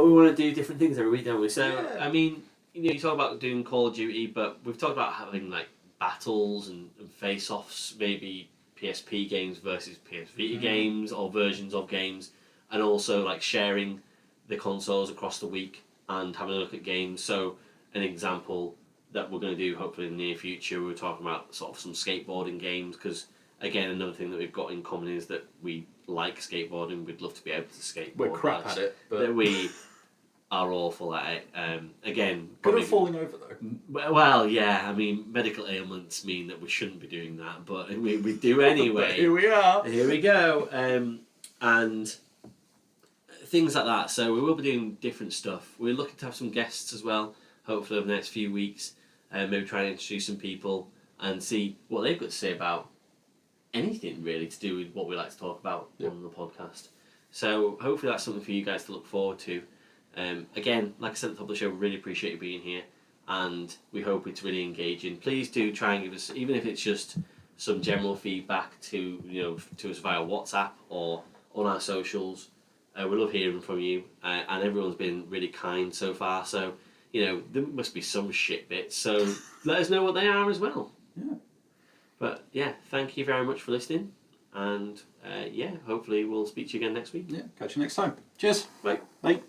we want to do different things every week, don't we? So, yeah. I mean, you talk about doing Call of Duty, but we've talked about having like battles and face-offs, maybe PSP games versus PS Vita games or versions of games, and also like sharing the consoles across the week and having a look at games. So an example that we're going to do hopefully in the near future, we were talking about sort of some skateboarding games, because again, another thing that we've got in common is that we like skateboarding. We'd love to be able to skateboard. We're crap at it, but that we are awful at it. Again, good at falling over though. Well, yeah. I mean, medical ailments mean that we shouldn't be doing that, but we do anyway. But here we are. Here we go. And things like that. So we will be doing different stuff. We're looking to have some guests as well, hopefully over the next few weeks. Maybe try and introduce some people and see what they've got to say about anything really to do with what we like to talk about on the podcast. So hopefully that's something for you guys to look forward to. Again, like I said at the top of the show, we really appreciate you being here, and we hope it's really engaging. Please do try and give us, even if it's just some general feedback to us via WhatsApp or on our socials. We love hearing from you, and everyone's been really kind so far. So there must be some shit bits. So let us know what they are as well. Yeah. But yeah, thank you very much for listening, and hopefully we'll speak to you again next week. Yeah, catch you next time. Cheers. Bye. Bye.